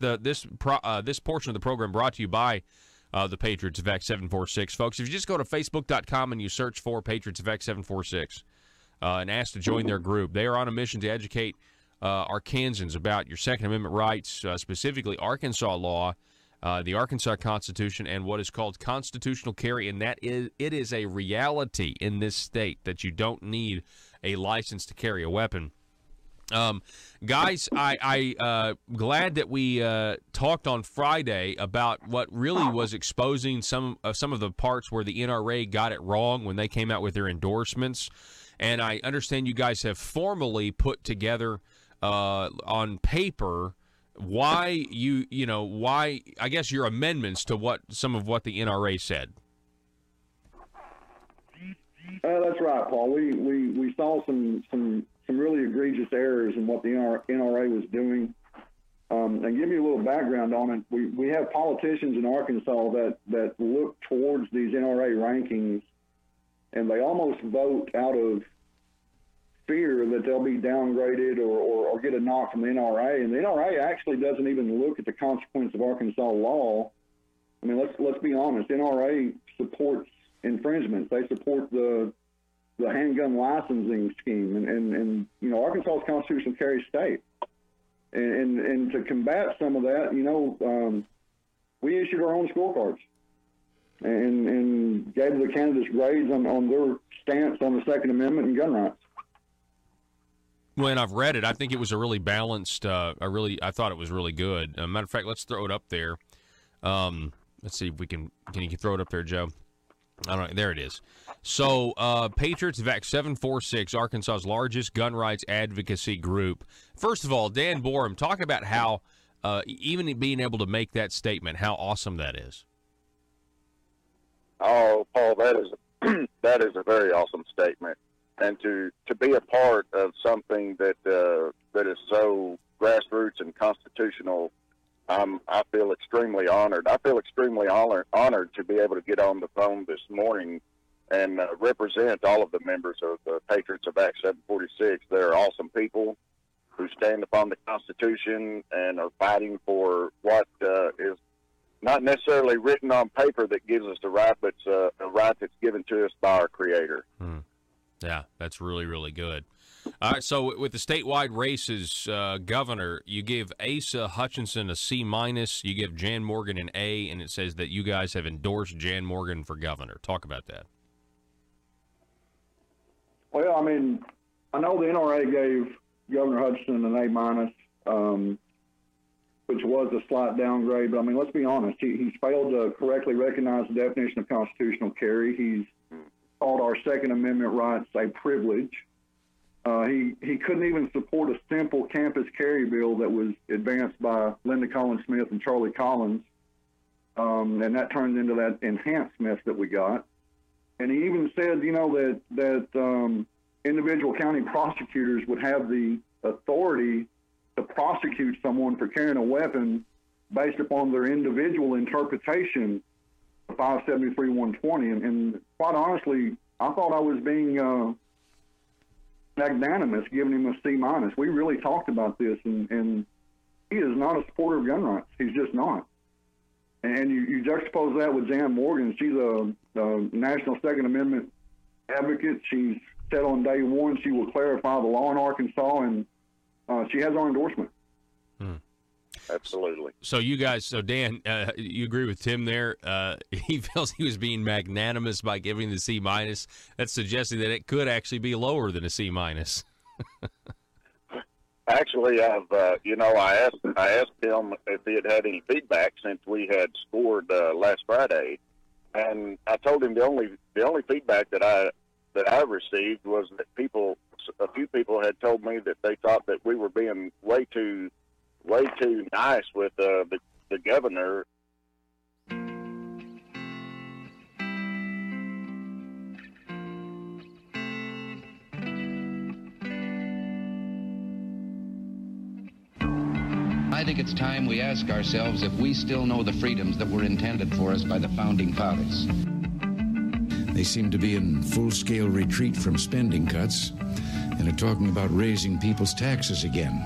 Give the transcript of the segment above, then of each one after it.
This portion of the program brought to you by the Patriots of X746. Folks, if you just go to Facebook.com and you search for Patriots of X746 and ask to join their group, they are on a mission to educate Arkansans about your Second Amendment rights, specifically Arkansas law, the Arkansas Constitution, and what is called constitutional carry, and it is a reality in this state that you don't need a license to carry a weapon. Guys, I glad that we talked on Friday about what really was exposing some of the parts where the NRA got it wrong when they came out with their endorsements. And I understand you guys have formally put together on paper why why I guess your amendments to some of what the NRA said. That's right, Paul. We saw some really egregious errors in what the NRA was doing. And give you a little background on it. We have politicians in Arkansas that look towards these NRA rankings, and they almost vote out of fear that they'll be downgraded or get a knock from the NRA. And the NRA actually doesn't even look at the consequence of Arkansas law. I mean, let's be honest. NRA supports infringements. They support the handgun licensing scheme, and Arkansas is a constitutional carry state. And to combat some of that, we issued our own scorecards and gave the candidates grades on their stance on the Second Amendment and gun rights. Well, and I've read it. I think it was a really balanced. I thought it was really good. Matter of fact, let's throw it up there. Let's see if we can. Can you throw it up there, Joe? I don't know. There it is. So, Patriots of X746, Arkansas's largest gun rights advocacy group. First of all, Dan Borum, talk about how even being able to make that statement, how awesome that is. Oh, Paul, that is a very awesome statement, and to be a part of something that is so grassroots and constitutional. I feel extremely honored. I feel extremely honored to be able to get on the phone this morning and represent all of the members of the Patriots of Act 746. They're awesome people who stand upon the Constitution and are fighting for what is not necessarily written on paper that gives us the right, but a right that's given to us by our Creator. Yeah, that's really, really good. All right, so with the statewide races, governor, you give Asa Hutchinson a C-, you give Jan Morgan an A, and it says that you guys have endorsed Jan Morgan for governor. Talk about that. Well, I mean, I know the NRA gave Governor Hutchinson an A-, which was a slight downgrade, but I mean, let's be honest, he's failed to correctly recognize the definition of constitutional carry. He's called our Second Amendment rights a privilege. He couldn't even support a simple campus carry bill that was advanced by Linda Collins Smith and Charlie Collins, and that turned into that enhanced mess that we got. And he even said, that individual county prosecutors would have the authority to prosecute someone for carrying a weapon based upon their individual interpretation of 573-120. And quite honestly, I thought I was being magnanimous giving him a C-. We really talked about this, and he is not a supporter of gun rights. He's just not. And you juxtapose that with Jan Morgan. She's a national Second Amendment advocate. She's said on day one she will clarify the law in Arkansas, and she has our endorsement. Absolutely. So you guys, Dan, you agree with Tim there? He feels he was being magnanimous by giving the C-. That's suggesting that it could actually be lower than a C-. Actually, I asked him if he had any feedback since we had scored last Friday, and I told him the only feedback that I received was that a few people had told me that they thought that we were being way too nice with the governor. I think it's time we ask ourselves if we still know the freedoms that were intended for us by the Founding Fathers. They seem to be in full-scale retreat from spending cuts and are talking about raising people's taxes again.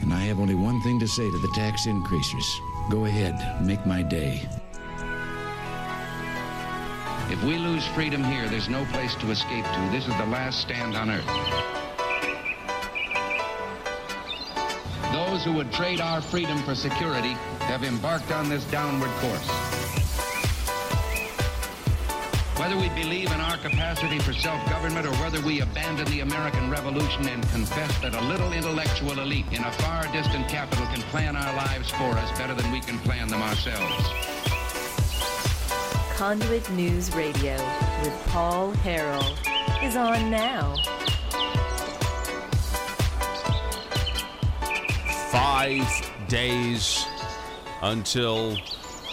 And I have only one thing to say to the tax increasers. Go ahead, make my day. If we lose freedom here, there's no place to escape to. This is the last stand on earth. Those who would trade our freedom for security have embarked on this downward course. Whether we believe in our capacity for self-government or whether we abandon the American Revolution and confess that a little intellectual elite in a far distant capital can plan our lives for us better than we can plan them ourselves. Conduit News Radio with Paul Harrell is on now. 5 days until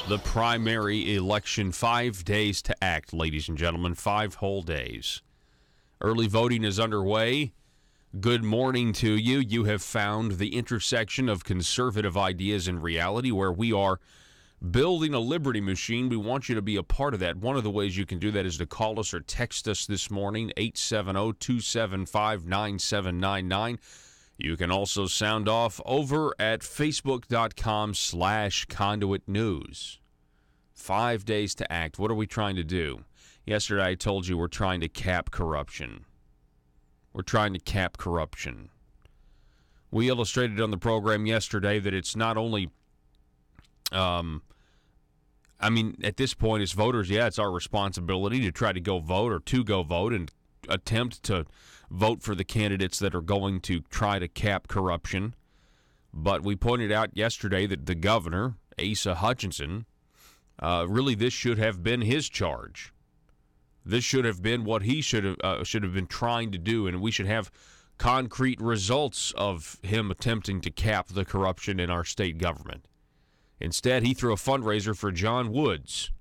the primary election. 5 days to act, ladies and gentlemen. 5 whole days. Early voting is underway. Good morning to you. You have found the intersection of conservative ideas and reality, where we are building a liberty machine. We want you to be a part of that. One of the ways you can do that is to call us or text us this morning, 870-275-9799. You can also sound off over at facebook.com/Conduit News. 5 days to act. What are we trying to do? Yesterday I told you we're trying to cap corruption. We're trying to cap corruption. We illustrated on the program yesterday that it's not only at this point, as voters, it's our responsibility to try to go vote or to go vote and attempt to vote for the candidates that are going to try to cap corruption. But we pointed out yesterday that the governor, Asa Hutchinson, really this should have been his charge. This should have been what he should have been trying to do, and we should have concrete results of him attempting to cap the corruption in our state government. Instead, he threw a fundraiser for John Woods.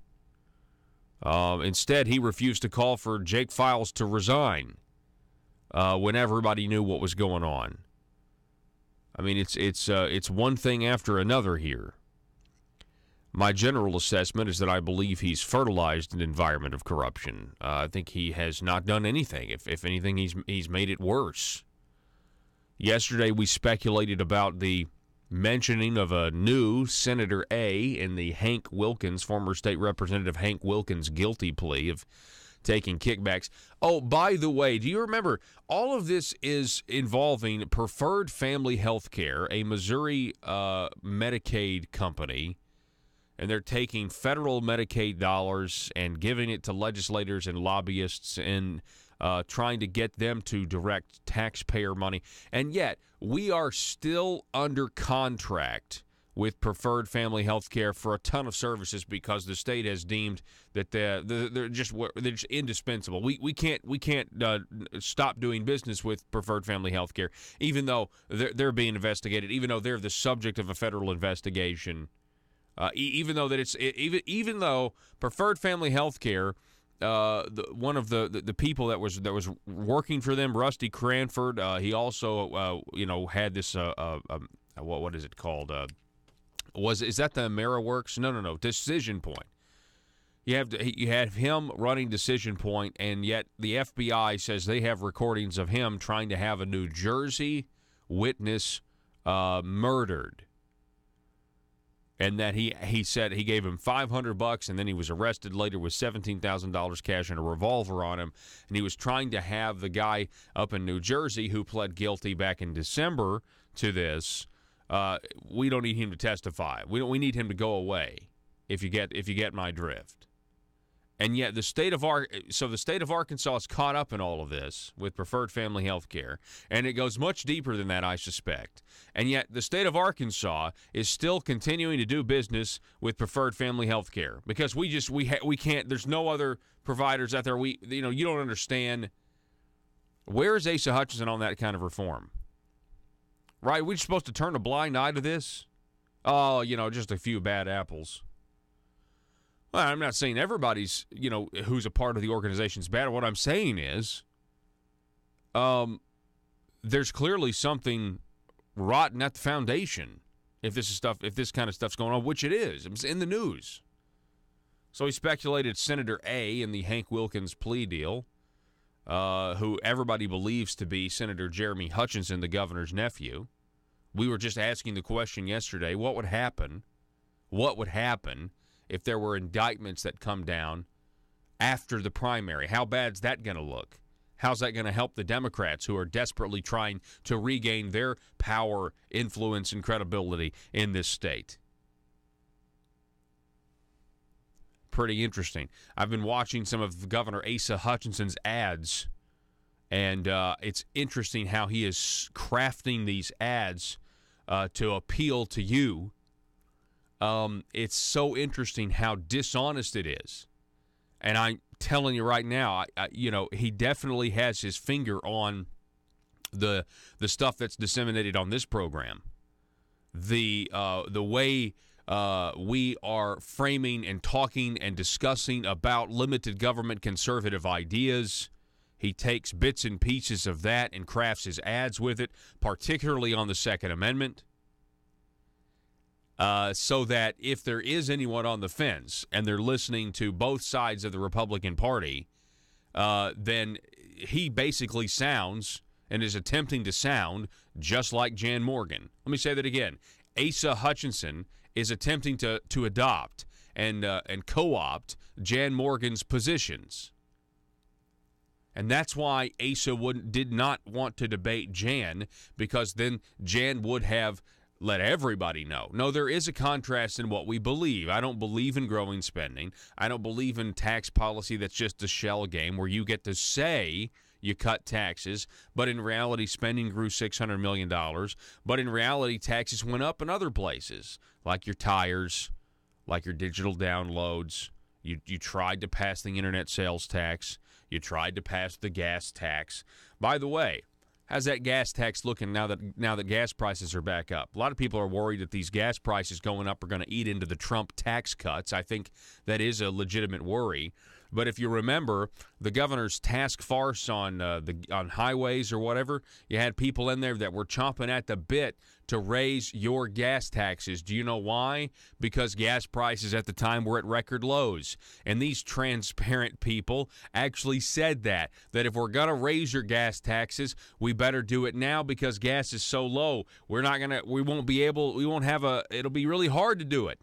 Instead, he refused to call for Jake Files to resign when everybody knew what was going on. I mean, it's one thing after another here. My general assessment is that I believe he's fertilized an environment of corruption. I think he has not done anything. If anything, he's made it worse. Yesterday, we speculated about the mentioning of a new Senator A in the Hank Wilkins, former state representative Hank Wilkins, guilty plea of taking kickbacks. Oh, by the way, do you remember all of this is involving Preferred Family Health Care, a Missouri Medicaid company, and they're taking federal Medicaid dollars and giving it to legislators and lobbyists and trying to get them to direct taxpayer money. And yet, we are still under contract with Preferred Family Health Care for a ton of services because the state has deemed that they're just indispensable. We can't stop doing business with Preferred Family Health Care, even though they're being investigated, even though they're the subject of a federal investigation, even though Preferred Family Health Care, one of the people that was working for them, Rusty Cranford, he also had this what is it called? Is that the AmeriWorks? No. Decision Point. You have him running Decision Point, and yet the FBI says they have recordings of him trying to have a New Jersey witness murdered. And that he said he gave him $500, and then he was arrested later with $17,000 cash and a revolver on him. And he was trying to have the guy up in New Jersey who pled guilty back in December to this. We don't need him to testify. We need him to go away. If you get my drift. And yet the state of Arkansas is caught up in all of this with Preferred Family Health Care, and it goes much deeper than that, I suspect. And yet the state of Arkansas is still continuing to do business with Preferred Family Health Care because we can't. There's no other providers out there. You don't understand. Where is Asa Hutchinson on that kind of reform? Right? We're supposed to turn a blind eye to this? Oh, just a few bad apples. Well, I'm not saying everybody's, who's a part of the organization is bad. What I'm saying is there's clearly something rotten at the foundation if this kind of stuff's going on, which it is. It's in the news. So he speculated Senator A in the Hank Wilkins plea deal, who everybody believes to be Senator Jeremy Hutchinson, the governor's nephew, We were just asking the question yesterday, what would happen? What would happen if there were indictments that come down after the primary? How bad's that going to look? How's that going to help the Democrats who are desperately trying to regain their power, influence, and credibility in this state? Pretty interesting. I've been watching some of Governor Asa Hutchinson's ads, and it's interesting how he is crafting these ads to appeal to you. It's so interesting how dishonest it is. And I'm telling you right now, he definitely has his finger on the stuff that's disseminated on this program. The way we are framing and talking and discussing about limited government conservative ideas. He takes bits and pieces of that and crafts his ads with it, particularly on the Second Amendment. So that if there is anyone on the fence and they're listening to both sides of the Republican Party, then he basically sounds and is attempting to sound just like Jan Morgan. Let me say that again. Asa Hutchinson is attempting to adopt and co-opt Jan Morgan's positions. And that's why Asa did not want to debate Jan, because then Jan would have let everybody know. No, there is a contrast in what we believe. I don't believe in growing spending. I don't believe in tax policy that's just a shell game where you get to say you cut taxes, but in reality spending grew $600 million. But in reality, taxes went up in other places, like your tires, like your digital downloads. You tried to pass the internet sales tax. You tried to pass the gas tax. By the way, how's that gas tax looking now that gas prices are back up? A lot of people are worried that these gas prices going up are going to eat into the Trump tax cuts. I think that is a legitimate worry. But if you remember the governor's task force on highways or whatever, you had people in there that were chomping at the bit to raise your gas taxes. Do you know why? Because gas prices at the time were at record lows. And these transparent people actually said that if we're going to raise your gas taxes, we better do it now because gas is so low. It'll be really hard to do it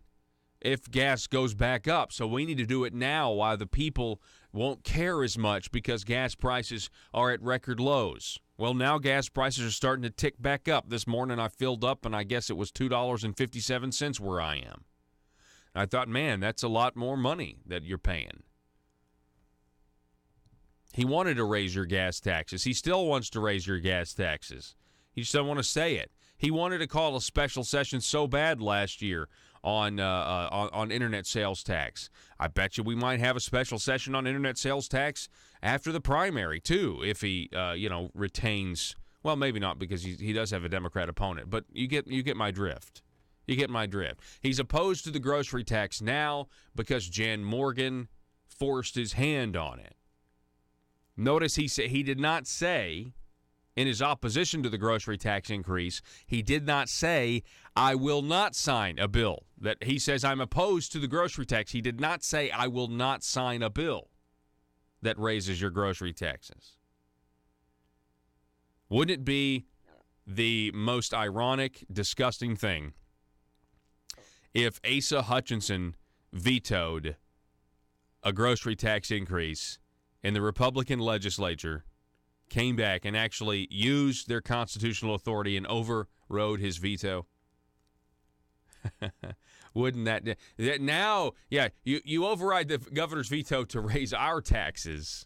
if gas goes back up. So we need to do it now while the people won't care as much because gas prices are at record lows. Well, now gas prices are starting to tick back up. This morning I filled up, and I guess it was $2.57 where I am. I thought, man, that's a lot more money that you're paying. He wanted to raise your gas taxes. He still wants to raise your gas taxes. He just doesn't want to say it. He wanted to call a special session so bad last year on internet sales tax. I bet you we might have a special session on internet sales tax after the primary too, if he retains. Well, maybe not, because he does have a Democrat opponent, but you get my drift. You get my drift. He's opposed to the grocery tax now because Jan Morgan forced his hand on it. Notice he did not say, in his opposition to the grocery tax increase, he did not say, I will not sign a bill. That he says, I'm opposed to the grocery tax. He did not say, I will not sign a bill that raises your grocery taxes. Wouldn't it be the most ironic, disgusting thing if Asa Hutchinson vetoed a grocery tax increase and the Republican legislature came back and actually used their constitutional authority and overrode his veto? Wouldn't that now? Yeah, you override the governor's veto to raise our taxes,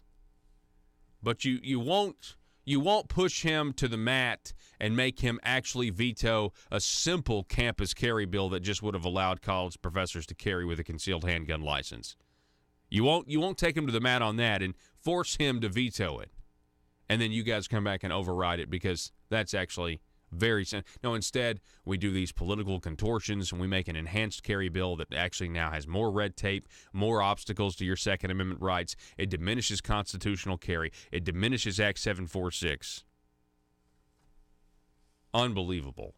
but you won't push him to the mat and make him actually veto a simple campus carry bill that just would have allowed college professors to carry with a concealed handgun license. You won't take him to the mat on that and force him to veto it. And then you guys come back and override it, because that's actually very no. Instead, we do these political contortions and we make an enhanced carry bill that actually now has more red tape, more obstacles to your Second Amendment rights. It diminishes constitutional carry. It diminishes Act 746. Unbelievable.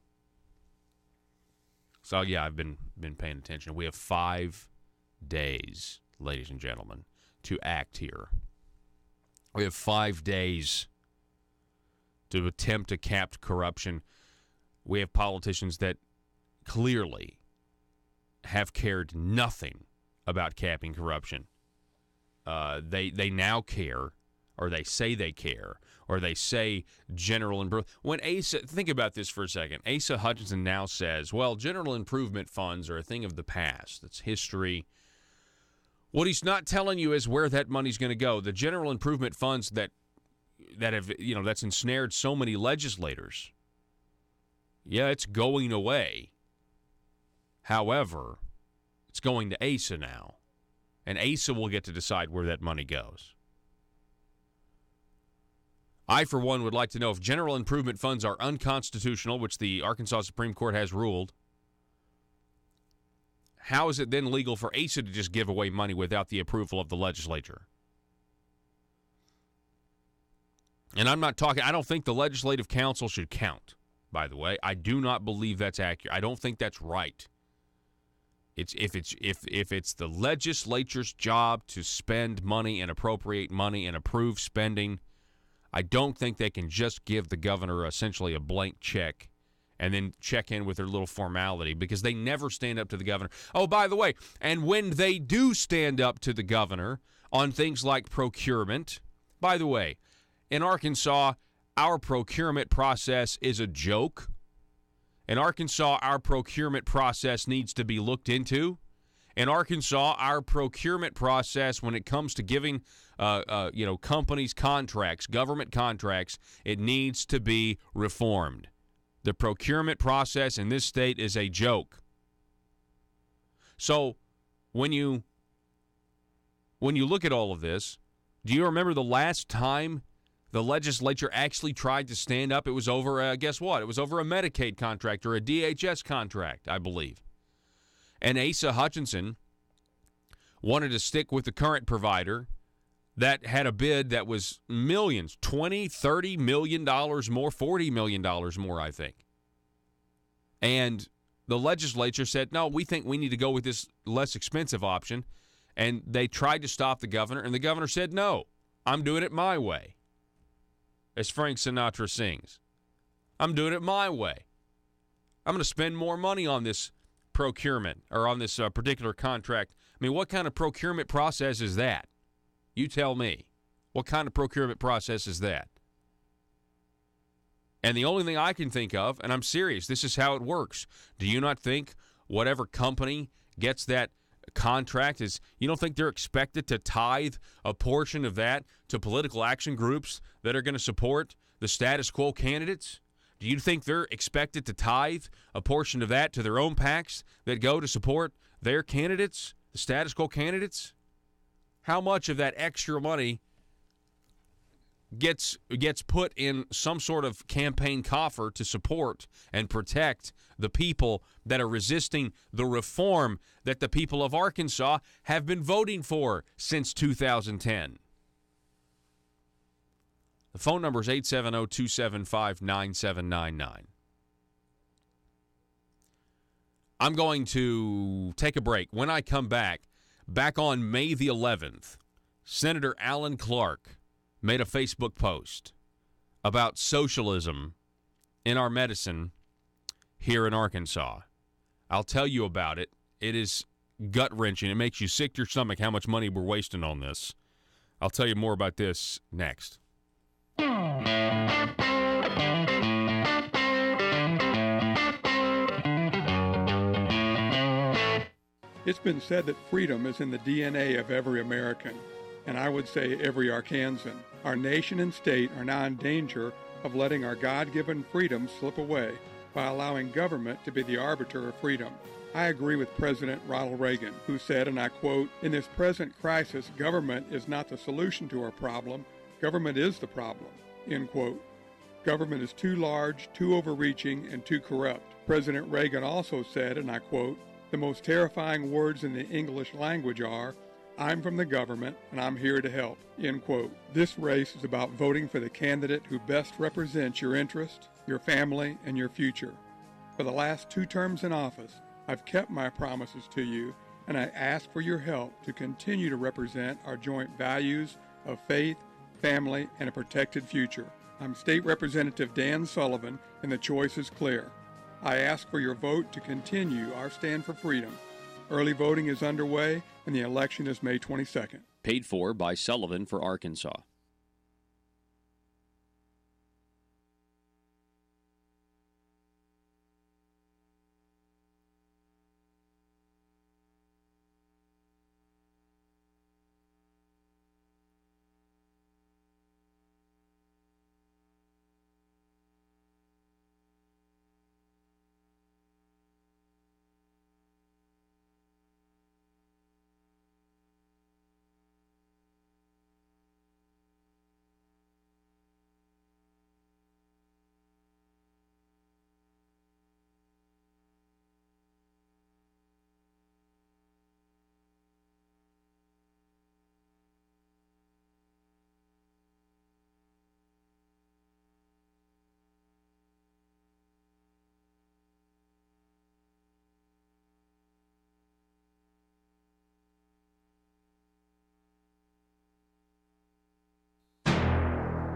So yeah, I've been paying attention. We have 5 days, ladies and gentlemen, to act here. We have 5 days to attempt to cap corruption. We have politicians that clearly have cared nothing about capping corruption. They now care, or they say they care, or they say general improvement. When Asa, think about this for a second. Asa Hutchinson now says, well, general improvement funds are a thing of the past. It's history. What he's not telling you is where that money's going to go. The general improvement funds that have, that's ensnared so many legislators. Yeah, it's going away. However, it's going to Asa now. And Asa will get to decide where that money goes. I, for one, would like to know if general improvement funds are unconstitutional, which the Arkansas Supreme Court has ruled. How is it then legal for Asa to just give away money without the approval of the legislature? And I'm not talking, I don't think the Legislative Council should count, by the way. I do not believe that's accurate. I don't think that's right. If it's the legislature's job to spend money and appropriate money and approve spending, I don't think they can just give the governor essentially a blank check and then check in with their little formality, because they never stand up to the governor. Oh, by the way, and when they do stand up to the governor on things like procurement, by the way, in Arkansas, our procurement process is a joke. In Arkansas, our procurement process needs to be looked into. In Arkansas, our procurement process, when it comes to giving companies contracts, government contracts, it needs to be reformed. The procurement process in this state is a joke. So when you look at all of this, do you remember the last time the legislature actually tried to stand up? It was over, guess what? It was over a Medicaid contract or a DHS contract, I believe. And Asa Hutchinson wanted to stick with the current provider that had a bid that was millions, $20, $30 million more, $40 million more, I think. And the legislature said, no, we think we need to go with this less expensive option. And they tried to stop the governor, and the governor said, no, I'm doing it my way. As Frank Sinatra sings, I'm doing it my way. I'm going to spend more money on this procurement or on this particular contract. I mean, what kind of procurement process is that? You tell me. What kind of procurement process is that? And the only thing I can think of, and I'm serious, this is how it works. Do you not think whatever company gets that contract you don't think they're expected to tithe a portion of that to political action groups that are going to support the status quo candidates? Do you think they're expected to tithe a portion of that to their own PACs that go to support their candidates, the status quo candidates? How much of that extra money gets put in some sort of campaign coffer to support and protect the people that are resisting the reform that the people of Arkansas have been voting for since 2010? The phone number is 870-275-9799. I'm going to take a break. When I come back on May the 11th, Senator Alan Clark made a Facebook post about socialism in our medicine here in Arkansas. I'll tell you about it. It is gut-wrenching. It makes you sick to your stomach how much money we're wasting on this. I'll tell you more about this next. It's been said that freedom is in the DNA of every American, and I would say every Arkansan. Our nation and state are now in danger of letting our God-given freedom slip away by allowing government to be the arbiter of freedom. I agree with President Ronald Reagan, who said, and I quote, "In this present crisis, government is not the solution to our problem. Government is the problem," end quote. Government is too large, too overreaching, and too corrupt. President Reagan also said, and I quote, "The most terrifying words in the English language are, 'I'm from the government and I'm here to help,' end quote. This race is about voting for the candidate who best represents your interest, your family, and your future. For the last 2 terms in office, I've kept my promises to you, and I ask for your help to continue to represent our joint values of faith, family, and a protected future. I'm State Representative Dan Sullivan, and the choice is clear. I ask for your vote to continue our stand for freedom. Early voting is underway, and the election is May 22nd. Paid for by Sullivan for Arkansas.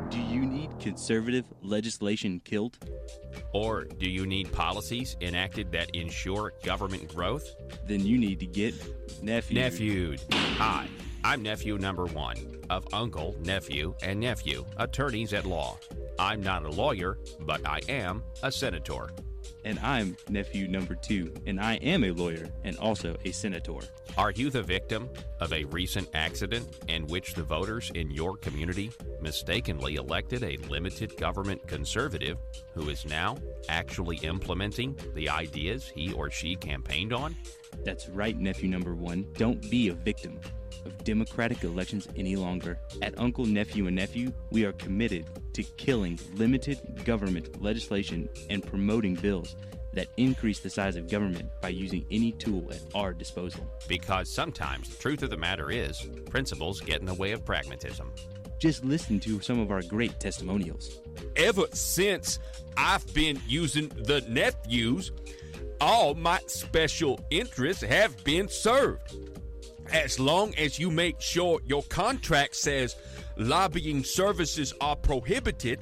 Do you need conservative legislation killed? Or do you need policies enacted that ensure government growth? Then you need to get Nephewed. Hi, I'm nephew number 1 of uncle, nephew, and nephew, attorneys at law. I'm not a lawyer, but I am a senator. And I'm nephew number 2, and I am a lawyer and also a senator. Are you the victim of a recent accident in which the voters in your community mistakenly elected a limited government conservative who is now actually implementing the ideas he or she campaigned on? That's right, nephew number 1. Don't be a victim of democratic elections any longer. At Uncle, Nephew, and Nephew, we are committed to killing limited government legislation and promoting bills that increase the size of government by using any tool at our disposal. Because sometimes the truth of the matter is, principles get in the way of pragmatism. Just listen to some of our great testimonials. Ever since I've been using the nephews, all my special interests have been served. As long as you make sure your contract says lobbying services are prohibited,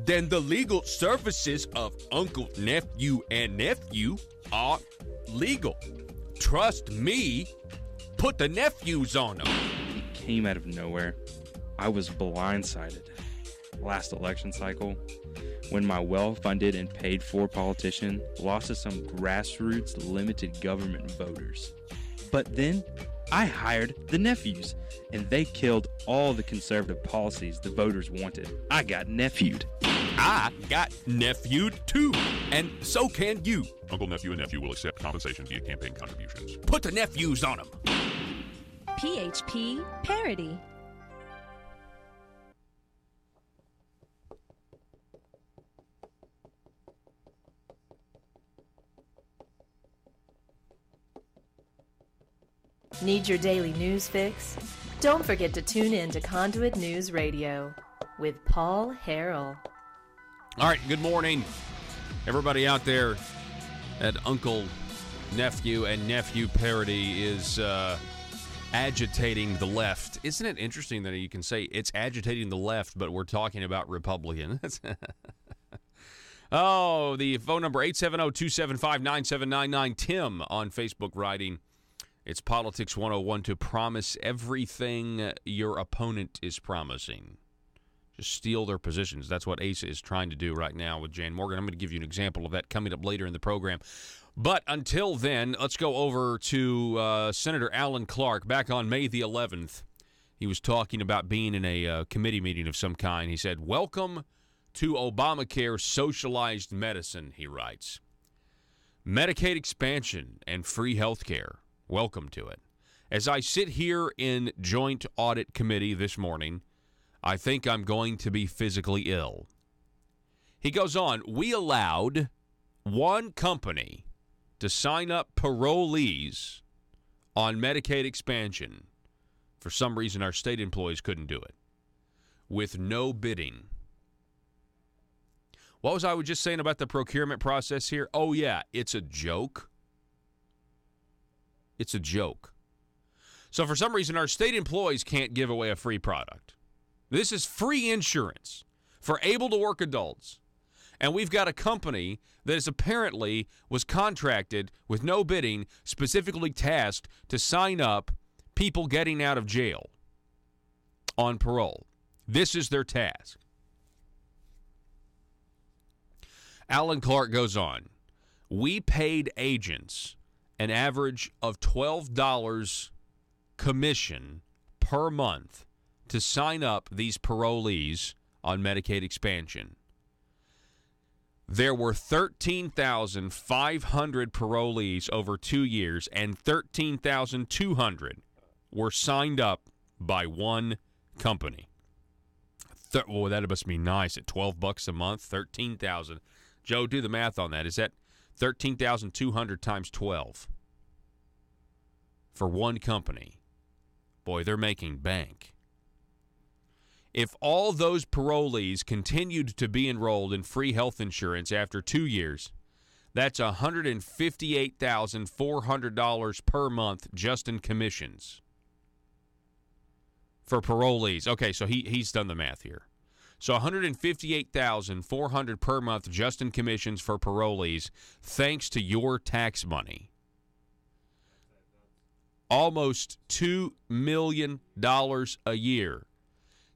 then the legal services of uncle, nephew, and nephew are legal. Trust me, put the nephews on them. It came out of nowhere. I was blindsided last election cycle when my well-funded and paid-for politician lost to some grassroots limited government voters. But then I hired the nephews, and they killed all the conservative policies the voters wanted. I got nephewed. I got nephewed too, and so can you. Uncle, nephew, and nephew will accept compensation via campaign contributions. Put the nephews on them. PHP Parody. Need your daily news fix? Don't forget to tune in to Conduit News Radio with Paul Harrell. All right, good morning, everybody out there at Uncle, Nephew, and Nephew Parody is agitating the left. Isn't it interesting that you can say it's agitating the left, but we're talking about Republicans? Oh, the phone number 870-275-9799. Tim on Facebook writing, it's Politics 101 to promise everything your opponent is promising. Just steal their positions. That's what Asa is trying to do right now with Jan Morgan. I'm going to give you an example of that coming up later in the program. But until then, let's go over to Senator Alan Clark. Back on May the 11th, he was talking about being in a committee meeting of some kind. He said, "Welcome to Obamacare socialized medicine," he writes. "Medicaid expansion and free health care. Welcome to it. As I sit here in Joint Audit Committee this morning, I think I'm going to be physically ill." He goes on, "We allowed one company to sign up parolees on Medicaid expansion. For some reason, our state employees couldn't do it. With no bidding." What was I just saying about the procurement process here? Oh, yeah, it's a joke. It's a joke. So for some reason, our state employees can't give away a free product. This is free insurance for able-to-work adults. And we've got a company that is apparently was contracted with no bidding, specifically tasked to sign up people getting out of jail on parole. This is their task. Alan Clark goes on. We paid agents an average of $12 commission per month to sign up these parolees on Medicaid expansion. There were 13,500 parolees over 2 years, and 13,200 were signed up by one company. Well, that must be nice at $12 a month, 13,000. Joe, do the math on that. Is that 13,200 times 12 for one company? Boy, they're making bank. If all those parolees continued to be enrolled in free health insurance after 2 years, that's $158,400 per month just in commissions for parolees. Okay, so he's done the math here. So $158,400 per month just in commissions for parolees, thanks to your tax money. Almost $2 million a year.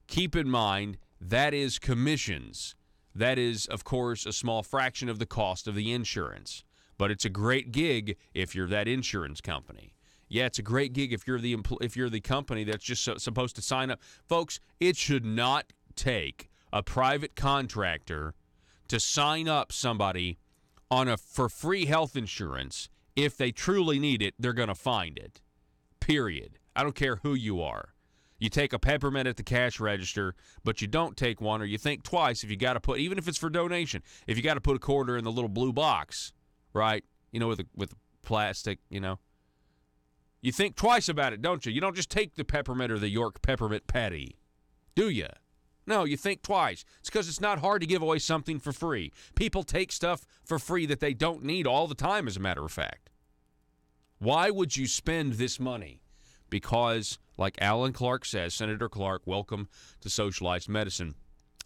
Keep in mind, that is commissions. That is, of course, a small fraction of the cost of the insurance. But it's a great gig if you're that insurance company. Yeah, it's a great gig if you're the company that's just supposed to sign up. Folks, it should not take a private contractor to sign up somebody for free health insurance. If they truly need it, they're going to find it. Period. I don't care who you are. You take a peppermint at the cash register, but you don't take one, or you think twice if you got to put, even if it's for donation, if you got to put a quarter in the little blue box, right? You know, with plastic, you know. You think twice about it, don't you? You don't just take the peppermint or the York peppermint patty, do you? No, you think twice. It's because it's not hard to give away something for free. People take stuff for free that they don't need all the time, as a matter of fact. Why would you spend this money? Because, like Alan Clark says, Senator Clark, welcome to socialized medicine.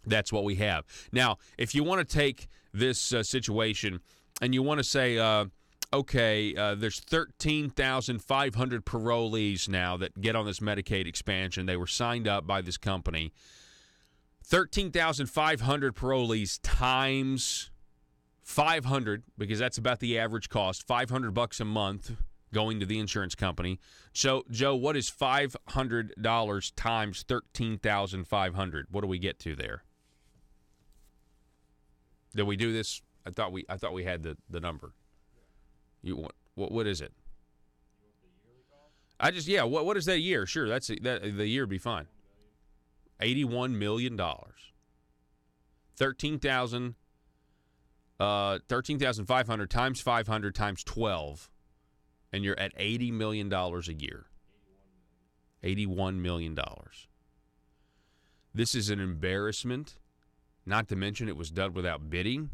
That's what we have. Now, if you want to take this situation and you want to say, there's 13,500 parolees now that get on this Medicaid expansion. They were signed up by this company. 13,500 parolees times 500, because that's about the average cost, $500 a month going to the insurance company. So, Joe, what is $500 times 13,500? What do we get to there? Did we do this? I thought we had the number. What is it? What is that a year? Sure, the year would be fine. $81 million. 13,500 times 500 times 12, and you're at $80 million a year. $81 million. This is an embarrassment, not to mention it was done without bidding.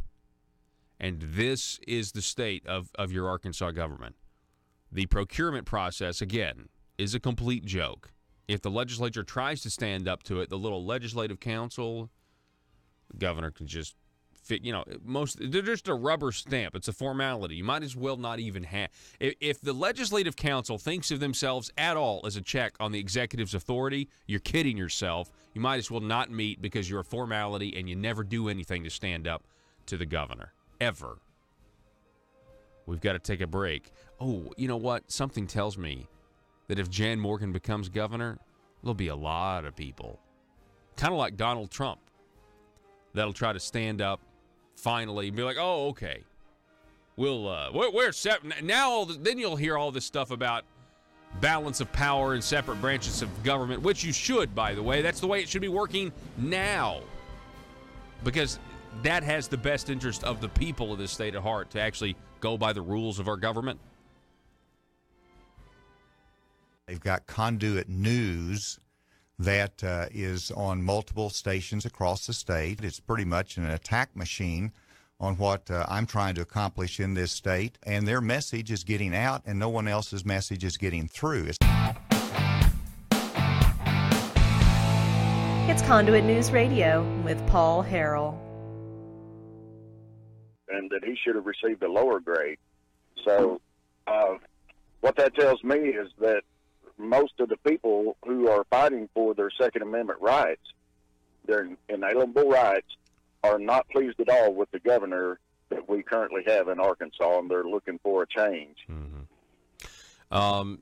And this is the state of your Arkansas government. The procurement process, again, is a complete joke. If the legislature tries to stand up to it, the little legislative council, the governor can just fit, they're just a rubber stamp. It's a formality. You might as well not even have. If the legislative council thinks of themselves at all as a check on the executive's authority, you're kidding yourself. You might as well not meet because you're a formality and you never do anything to stand up to the governor. Ever. We've got to take a break. Oh, you know what? Something tells me that if Jan Morgan becomes governor, there'll be a lot of people, kind of like Donald Trump, that'll try to stand up finally and be like, oh, okay, we're separate. Now, then you'll hear all this stuff about balance of power and separate branches of government, which you should, by the way. That's the way it should be working now, because that has the best interest of the people of this state at heart, to actually go by the rules of our government. They've got Conduit News that is on multiple stations across the state. It's pretty much an attack machine on what I'm trying to accomplish in this state, and their message is getting out, and no one else's message is getting through. It's Conduit News Radio with Paul Harrell. and that he should have received a lower grade. So what that tells me is that most of the people who are fighting for their Second Amendment rights, their inalienable rights, are not pleased at all with the governor that we currently have in Arkansas, and they're looking for a change.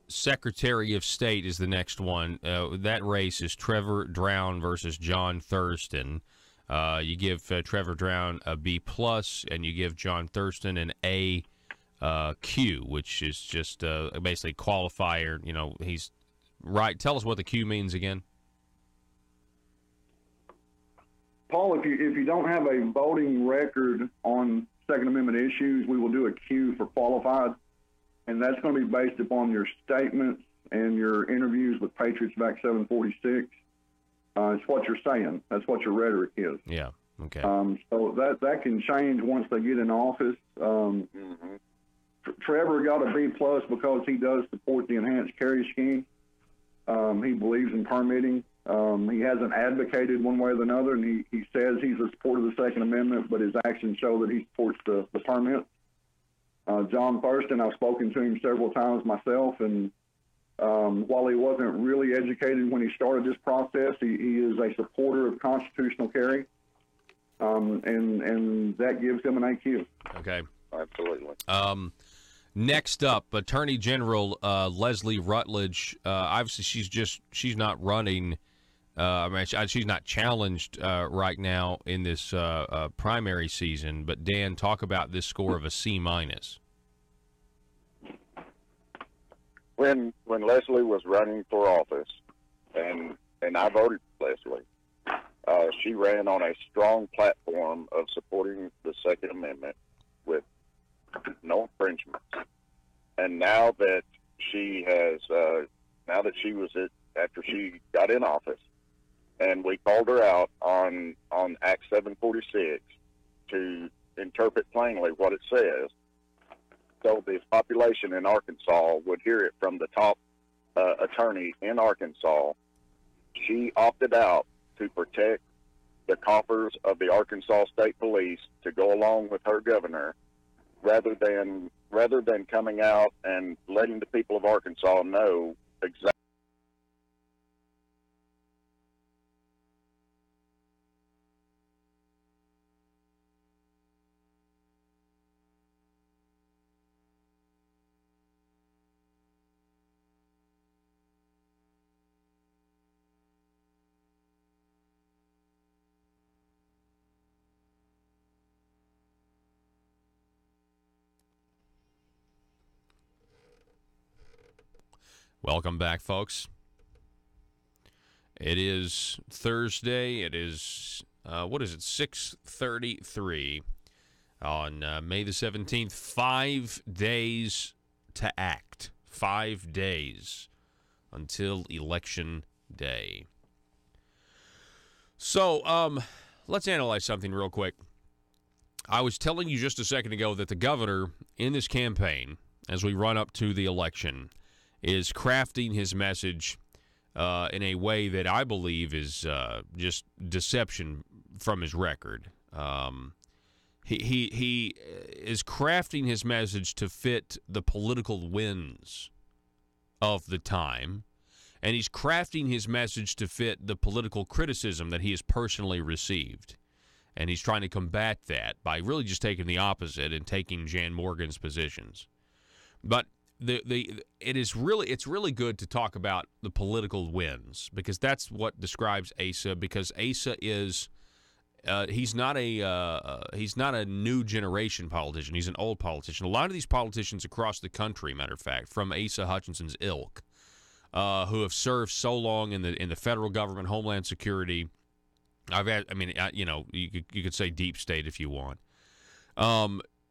Secretary of State is the next one. That race is Trevor Drown versus John Thurston. You give Trevor Drown a B+, and you give John Thurston an A Q, which is just basically qualifier. You know, he's right. Tell us what the Q means again. Paul, if you don't have a voting record on Second Amendment issues, we will do a Q for qualified, and that's going to be based upon your statements and your interviews with Patriots Vac 746. It's what you're saying. That's what your rhetoric is. Yeah. Okay. So that can change once they get in office. Trevor got a B+ because he does support the enhanced carry scheme. He believes in permitting. He hasn't advocated one way or another, and he says he's a supporter of the Second Amendment, but his actions show that he supports the permit. John Thurston, I've spoken to him several times myself, and while he wasn't really educated when he started this process, he is a supporter of constitutional carry, and that gives him an AQ. Okay. Absolutely. Next up, Attorney General Leslie Rutledge. Obviously, she's not running. She's not challenged right now in this primary season. But Dan, talk about this score of a C-. When Leslie was running for office, and I voted for Leslie, she ran on a strong platform of supporting the Second Amendment with no infringements. And now that she has, after she got in office, and we called her out on Act 746 to interpret plainly what it says, so the population in Arkansas would hear it from the top attorney in Arkansas. She opted out to protect the coffers of the Arkansas State Police to go along with her governor, rather than coming out and letting the people of Arkansas know exactly. Welcome back, folks. It is Thursday. It is, 6:33 on May the 17th. 5 days to act. 5 days until Election Day. So, let's analyze something real quick. I was telling you just a second ago that the governor in this campaign, as we run up to the election, is crafting his message in a way that I believe is just deception from his record. He is crafting his message to fit the political winds of the time, and he's crafting his message to fit the political criticism that he has personally received. And he's trying to combat that by really just taking the opposite and taking Jan Morgan's positions. But it's really good to talk about the political wins, because that's what describes Asa. Because Asa is he's not a new generation politician. He's an old politician. A lot of these politicians across the country, matter of fact, from Asa Hutchinson's ilk, who have served so long in the federal government, Homeland Security. You could say deep state if you want.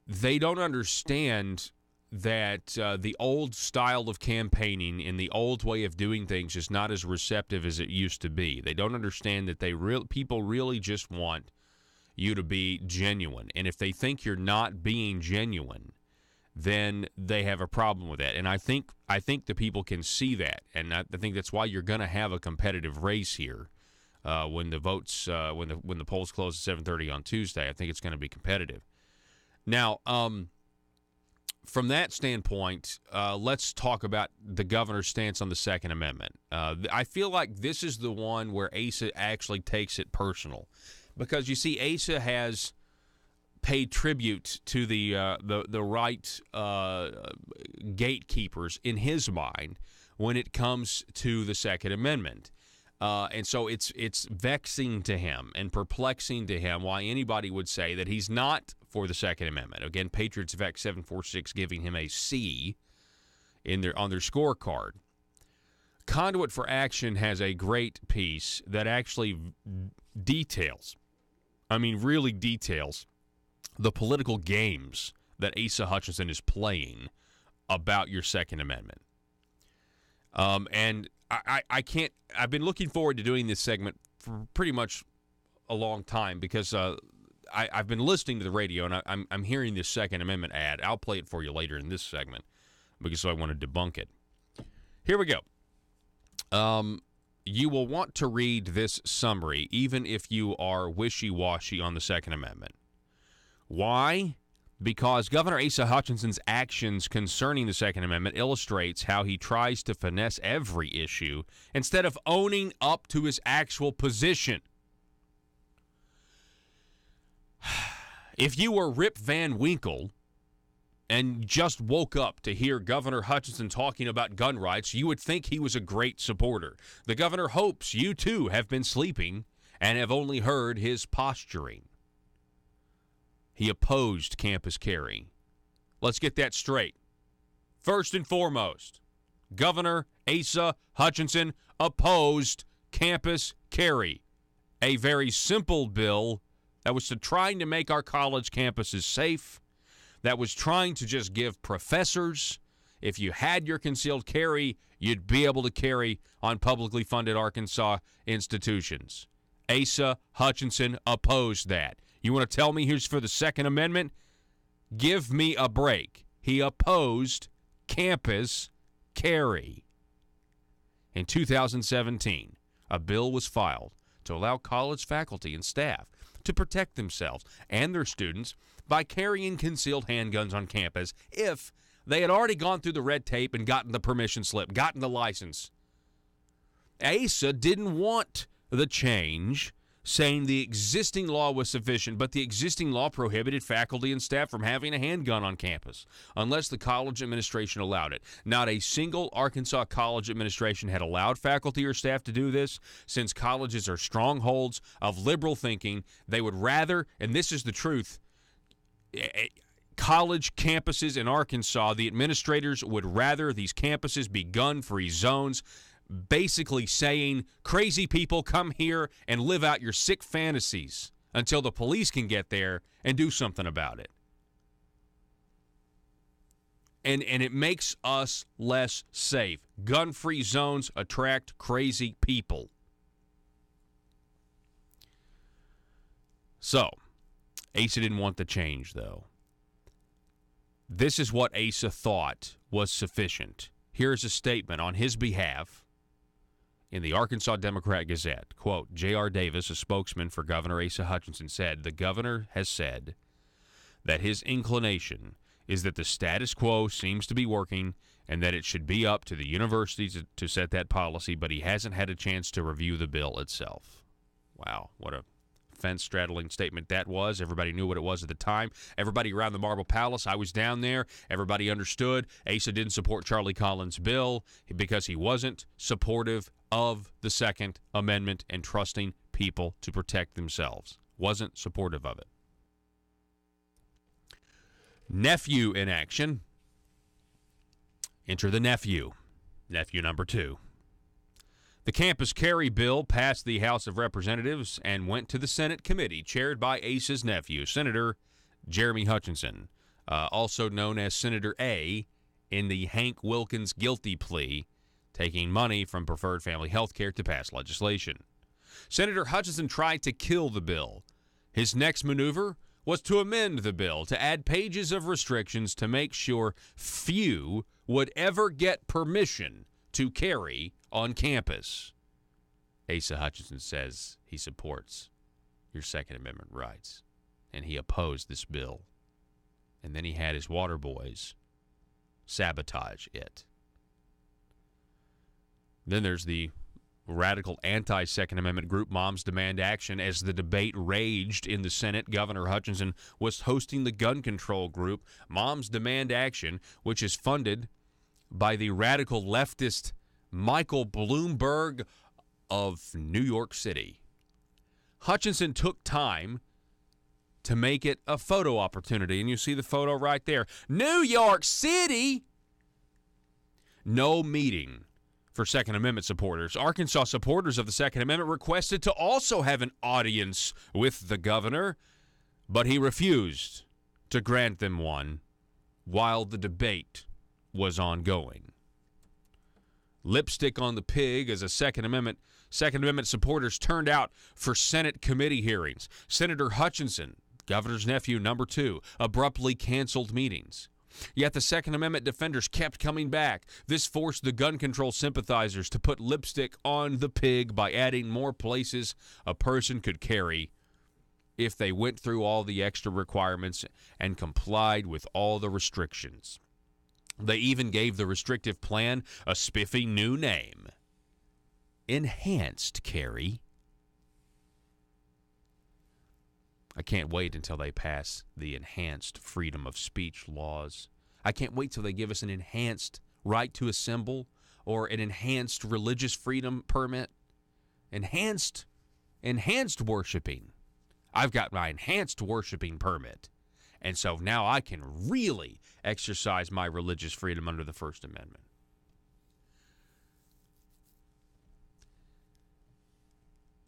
They don't understand that the old style of campaigning and the old way of doing things is not as receptive as it used to be. They don't understand that people really just want you to be genuine. And if they think you're not being genuine, then they have a problem with that. And I think the people can see that. And I think that's why you're going to have a competitive race here when the polls close at 7:30 on Tuesday. I think it's going to be competitive. Now, from that standpoint, let's talk about the governor's stance on the Second Amendment. I feel like this is the one where Asa actually takes it personal, because you see, Asa has paid tribute to the right gatekeepers in his mind when it comes to the Second Amendment. And so it's vexing to him and perplexing to him why anybody would say that he's not for the Second Amendment. Again, Patriots Vex 746 giving him a C on their scorecard. Conduit for Action has a great piece that actually details, really details, the political games that Asa Hutchinson is playing about your Second Amendment. And I've been looking forward to doing this segment for pretty much a long time, because I've been listening to the radio and I'm hearing this Second Amendment ad. I'll play it for you later in this segment because I want to debunk it. Here we go. You will want to read this summary even if you are wishy-washy on the Second Amendment. Why? Because Governor Asa Hutchinson's actions concerning the Second Amendment illustrates how he tries to finesse every issue instead of owning up to his actual position. If you were Rip Van Winkle and just woke up to hear Governor Hutchinson talking about gun rights, you would think he was a great supporter. The governor hopes you, too, have been sleeping and have only heard his posturing. He opposed campus carry. Let's get that straight. First and foremost, Governor Asa Hutchinson opposed campus carry, a very simple bill that was trying to make our college campuses safe, that was trying to just give professors, if you had your concealed carry, you'd be able to carry on publicly funded Arkansas institutions. Asa Hutchinson opposed that. You want to tell me he's for the Second Amendment? Give me a break. He opposed campus carry. In 2017, a bill was filed to allow college faculty and staff to protect themselves and their students by carrying concealed handguns on campus if they had already gone through the red tape and gotten the permission slip, gotten the license. Asa didn't want the change, saying the existing law was sufficient, but the existing law prohibited faculty and staff from having a handgun on campus unless the college administration allowed it. Not a single Arkansas college administration had allowed faculty or staff to do this. Since colleges are strongholds of liberal thinking, they would rather, and this is the truth, college campuses in Arkansas, the administrators would rather these campuses be gun-free zones, basically saying, crazy people, come here and live out your sick fantasies until the police can get there and do something about it. And it makes us less safe. Gun-free zones attract crazy people. So, Asa didn't want the change, though. This is what Asa thought was sufficient. Here's a statement on his behalf in the Arkansas Democrat-Gazette. Quote, J.R. Davis, a spokesman for Governor Asa Hutchinson, said, the governor has said that his inclination is that the status quo seems to be working and that it should be up to the universities to set that policy, but he hasn't had a chance to review the bill itself. Wow, what a fence-straddling statement that was. Everybody knew what it was at the time. Everybody around the Marble Palace, I was down there. Everybody understood. Asa didn't support Charlie Collins' bill because he wasn't supportive of the Second Amendment and trusting people to protect themselves. Wasn't supportive of it. Nephew in action. Enter the nephew. Nephew number 2. The campus carry bill passed the House of Representatives and went to the Senate committee chaired by Asa's nephew, Senator Jeremy Hutchinson, also known as Senator A in the Hank Wilkins guilty plea, taking money from Preferred Family Health Care to pass legislation. Senator Hutchinson tried to kill the bill. His next maneuver was to amend the bill to add pages of restrictions to make sure few would ever get permission to carry on campus. Asa Hutchinson says he supports your Second Amendment rights, and he opposed this bill And then he had his water boys sabotage it. Then there's the radical anti-Second Amendment group Moms Demand Action. As the debate raged in the Senate, Governor Hutchinson was hosting the gun control group Moms Demand Action, which is funded by the radical leftist Michael Bloomberg of New York City. Hutchinson took time to make it a photo opportunity, and you see the photo right there. New York City! No meeting for Second Amendment supporters. Arkansas supporters of the Second Amendment requested to also have an audience with the governor, but he refused to grant them one while the debate was ongoing. Lipstick on the pig as a Second Amendment supporters turned out for Senate committee hearings. Senator Hutchinson, governor's nephew, number 2, abruptly canceled meetings. Yet the Second Amendment defenders kept coming back. This forced the gun control sympathizers to put lipstick on the pig by adding more places a person could carry if they went through all the extra requirements and complied with all the restrictions. They even gave the restrictive plan a spiffy new name: Enhanced Carry. I can't wait until they pass the enhanced freedom of speech laws. I can't wait till they give us an enhanced right to assemble or an enhanced religious freedom permit. Enhanced worshiping. I've got my enhanced worshiping permit. And so now I can really exercise my religious freedom under the First Amendment.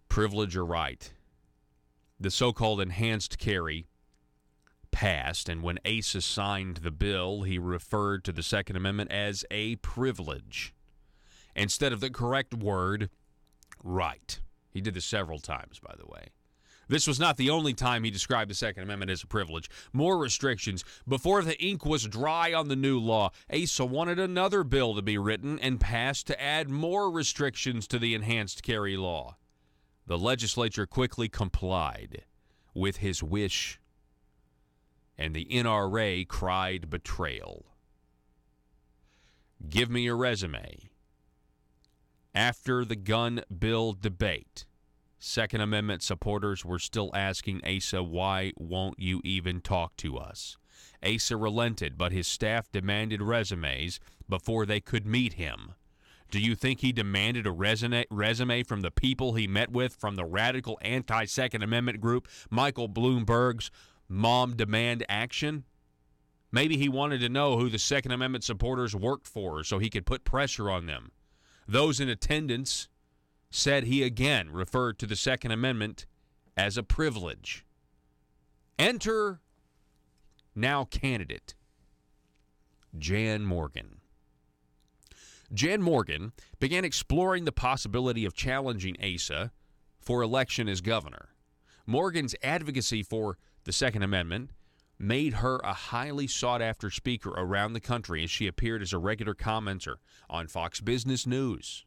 Privilege or right? The so-called enhanced carry passed, and when Asa signed the bill, he referred to the Second Amendment as a privilege instead of the correct word, right. He did this several times, by the way. This was not the only time he described the Second Amendment as a privilege. More restrictions. Before the ink was dry on the new law, Asa wanted another bill to be written and passed to add more restrictions to the enhanced carry law. The legislature quickly complied with his wish, and the NRA cried betrayal. Give me your resume. After the gun bill debate, Second Amendment supporters were still asking Asa, why won't you even talk to us? Asa relented, but his staff demanded resumes before they could meet him. Do you think he demanded a resume from the people he met with from the radical anti-Second Amendment group, Michael Bloomberg's Mom Demand Action? Maybe he wanted to know who the Second Amendment supporters worked for so he could put pressure on them. Those in attendance said he again referred to the Second Amendment as a privilege. Enter now candidate Jan Morgan. Jan Morgan began exploring the possibility of challenging Asa for election as governor. Morgan's advocacy for the Second Amendment made her a highly sought-after speaker around the country as she appeared as a regular commenter on Fox Business News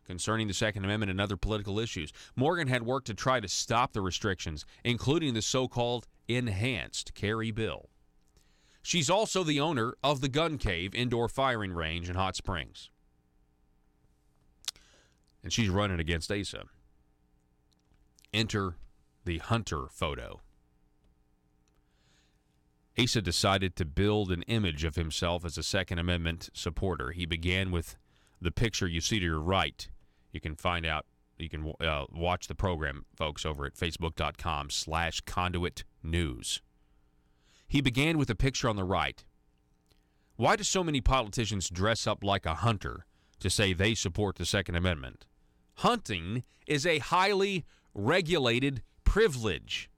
concerning the Second Amendment and other political issues. Morgan had worked to try to stop the restrictions, including the so-called enhanced carry bill. She's also the owner of the Gun Cave indoor firing range in Hot Springs. And she's running against Asa. Enter the Hunter photo. Asa decided to build an image of himself as a Second Amendment supporter. He began with the picture you see to your right. You can find out, you can watch the program, folks, over at facebook.com/Conduit News. He began with a picture on the right. Why do so many politicians dress up like a hunter to say they support the Second Amendment? Hunting is a highly regulated privilege.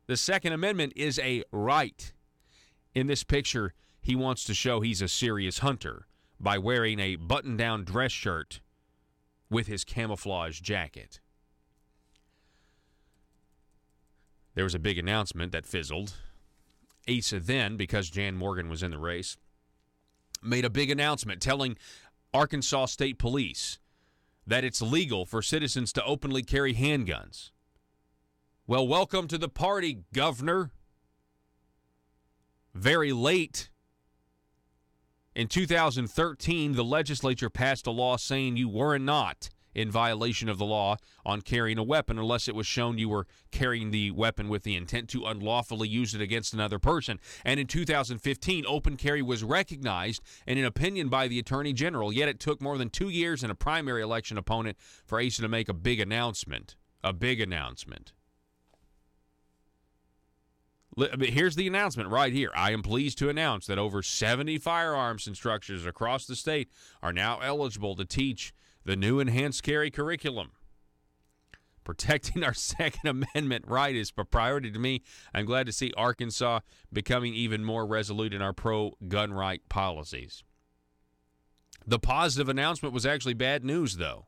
The Second Amendment is a right. In this picture, he wants to show he's a serious hunter by wearing a button-down dress shirt with his camouflage jacket. There was a big announcement that fizzled. Asa then, because Jan Morgan was in the race, made a big announcement telling Arkansas State Police that it's legal for citizens to openly carry handguns. Well, welcome to the party, Governor. Very late in 2013, the legislature passed a law saying you were not in violation of the law on carrying a weapon unless it was shown you were carrying the weapon with the intent to unlawfully use it against another person. And in 2015, open carry was recognized in an opinion by the Attorney General, yet it took more than 2 years and a primary election opponent for Asa to make a big announcement. A big announcement. Here's the announcement right here. I am pleased to announce that over 70 firearms instructors across the state are now eligible to teach the new enhanced carry curriculum. Protecting our Second Amendment right is a priority to me. I'm glad to see Arkansas becoming even more resolute in our pro-gun right policies. The positive announcement was actually bad news, though.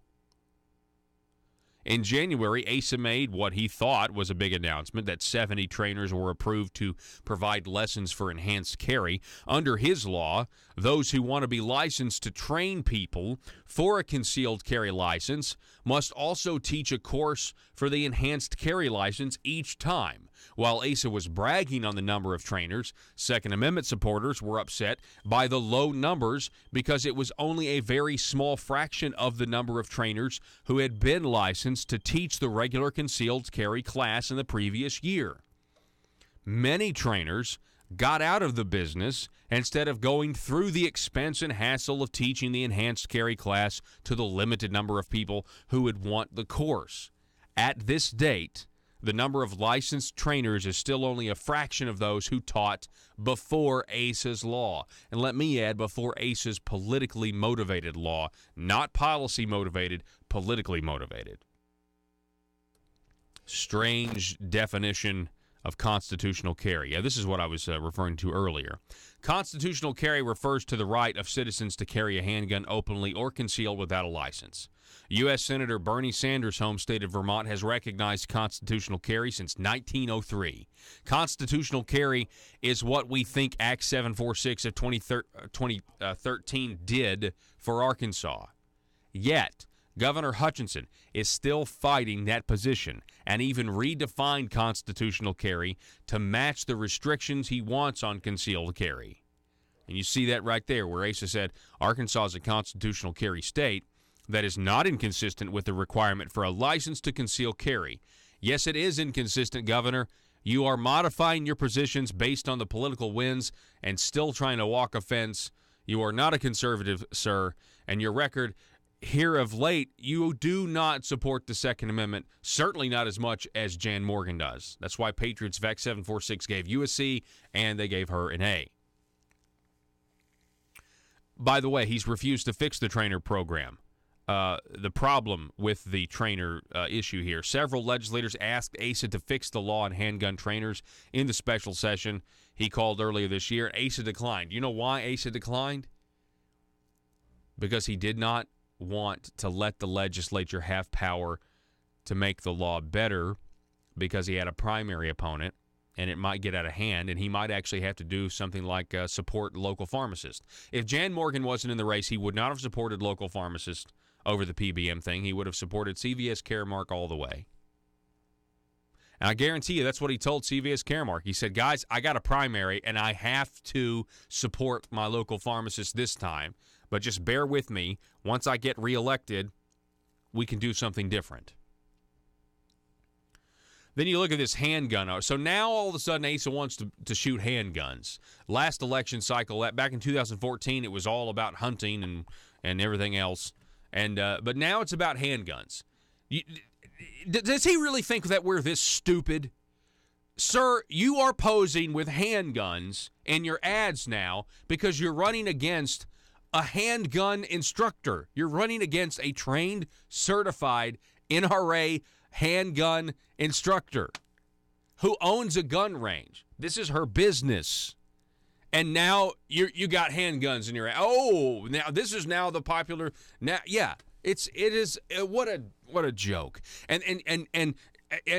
In January, Asa made what he thought was a big announcement that 70 trainers were approved to provide lessons for enhanced carry. Under his law, those who want to be licensed to train people for a concealed carry license must also teach a course for the enhanced carry license each time. While Asa was bragging on the number of trainers, Second Amendment supporters were upset by the low numbers because it was only a very small fraction of the number of trainers who had been licensed to teach the regular concealed carry class in the previous year. Many trainers got out of the business instead of going through the expense and hassle of teaching the enhanced carry class to the limited number of people who would want the course. At this date, the number of licensed trainers is still only a fraction of those who taught before Asa's law. And let me add, before Asa's politically motivated law, not policy motivated, politically motivated. Strange definition of constitutional carry. Yeah, this is what I was referring to earlier. Constitutional carry refers to the right of citizens to carry a handgun openly or concealed without a license. U.S. Senator Bernie Sanders' home state of Vermont has recognized constitutional carry since 1903. Constitutional carry is what we think Act 746 of 2013 did for Arkansas. Yet, Governor Hutchinson is still fighting that position and even redefined constitutional carry to match the restrictions he wants on concealed carry. And you see that right there where Asa said Arkansas is a constitutional carry state that is not inconsistent with the requirement for a license to conceal carry. Yes, it is inconsistent, Governor. You are modifying your positions based on the political winds and still trying to walk a fence. You are not a conservative, sir, and your record here of late, you do not support the Second Amendment, certainly not as much as Jan Morgan does. That's why Patriots VEC 746 gave you a C, and they gave her an A. By the way, he's refused to fix the trainer program. The problem with the trainer issue here. Several legislators asked Asa to fix the law on handgun trainers in the special session he called earlier this year. Asa declined. You know why Asa declined? Because he did not want to let the legislature have power to make the law better because he had a primary opponent and it might get out of hand, and he might actually have to do something like support local pharmacists. If Jan Morgan wasn't in the race, he would not have supported local pharmacists over the PBM thing. He would have supported CVS Caremark all the way. And I guarantee you that's what he told CVS Caremark. He said, guys, I got a primary, and I have to support my local pharmacist this time, but just bear with me. Once I get reelected, we can do something different. Then you look at this handgun. So now all of a sudden Asa wants to shoot handguns. Last election cycle, back in 2014, it was all about hunting and everything else. But now it's about handguns. Does he really think that we're this stupid? Sir, you are posing with handguns in your ads now because you're running against a handgun instructor. You're running against a trained, certified NRA handgun instructor who owns a gun range. This is her business. And now you got handguns in your ad. Oh, now this is now the popular. Now, yeah, it is what a joke. And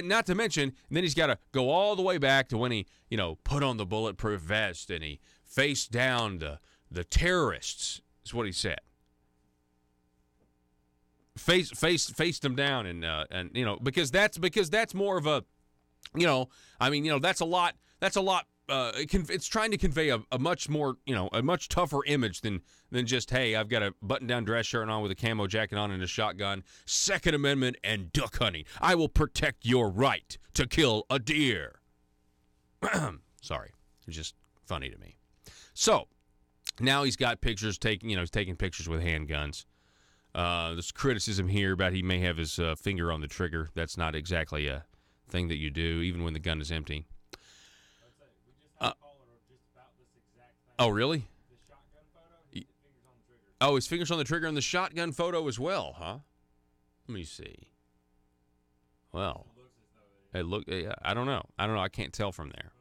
not to mention, then he's got to go all the way back to when he, put on the bulletproof vest and he faced down the terrorists, is what he said. Faced them down and because that's more of a, that's a lot it's trying to convey a much more, a much tougher image than just, hey, I've got a button-down dress shirt on with a camo jacket on and a shotgun, Second Amendment, and duck hunting. I will protect your right to kill a deer. Sorry, it's just funny to me. So now he's got pictures he's taking pictures with handguns. There's criticism here about he may have his finger on the trigger. That's not exactly a thing that you do, even when the gun is empty. Oh, really? The shotgun photo, his fingers on the trigger. Oh, his fingers on the trigger in the shotgun photo as well, huh? Let me see. Well, I don't know. I can't tell from there.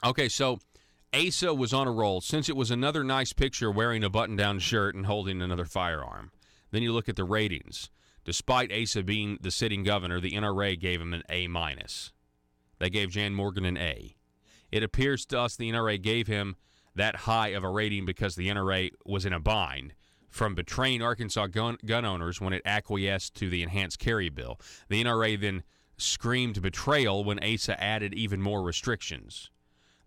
Okay, so Asa was on a roll. Since it was another nice picture wearing a button-down shirt and holding another firearm. Then you look at the ratings. Despite Asa being the sitting governor, the NRA gave him an A-. They gave Jan Morgan an A. It appears to us the NRA gave him that high of a rating because the NRA was in a bind from betraying Arkansas gun owners when it acquiesced to the enhanced carry bill. The NRA then screamed betrayal when Asa added even more restrictions.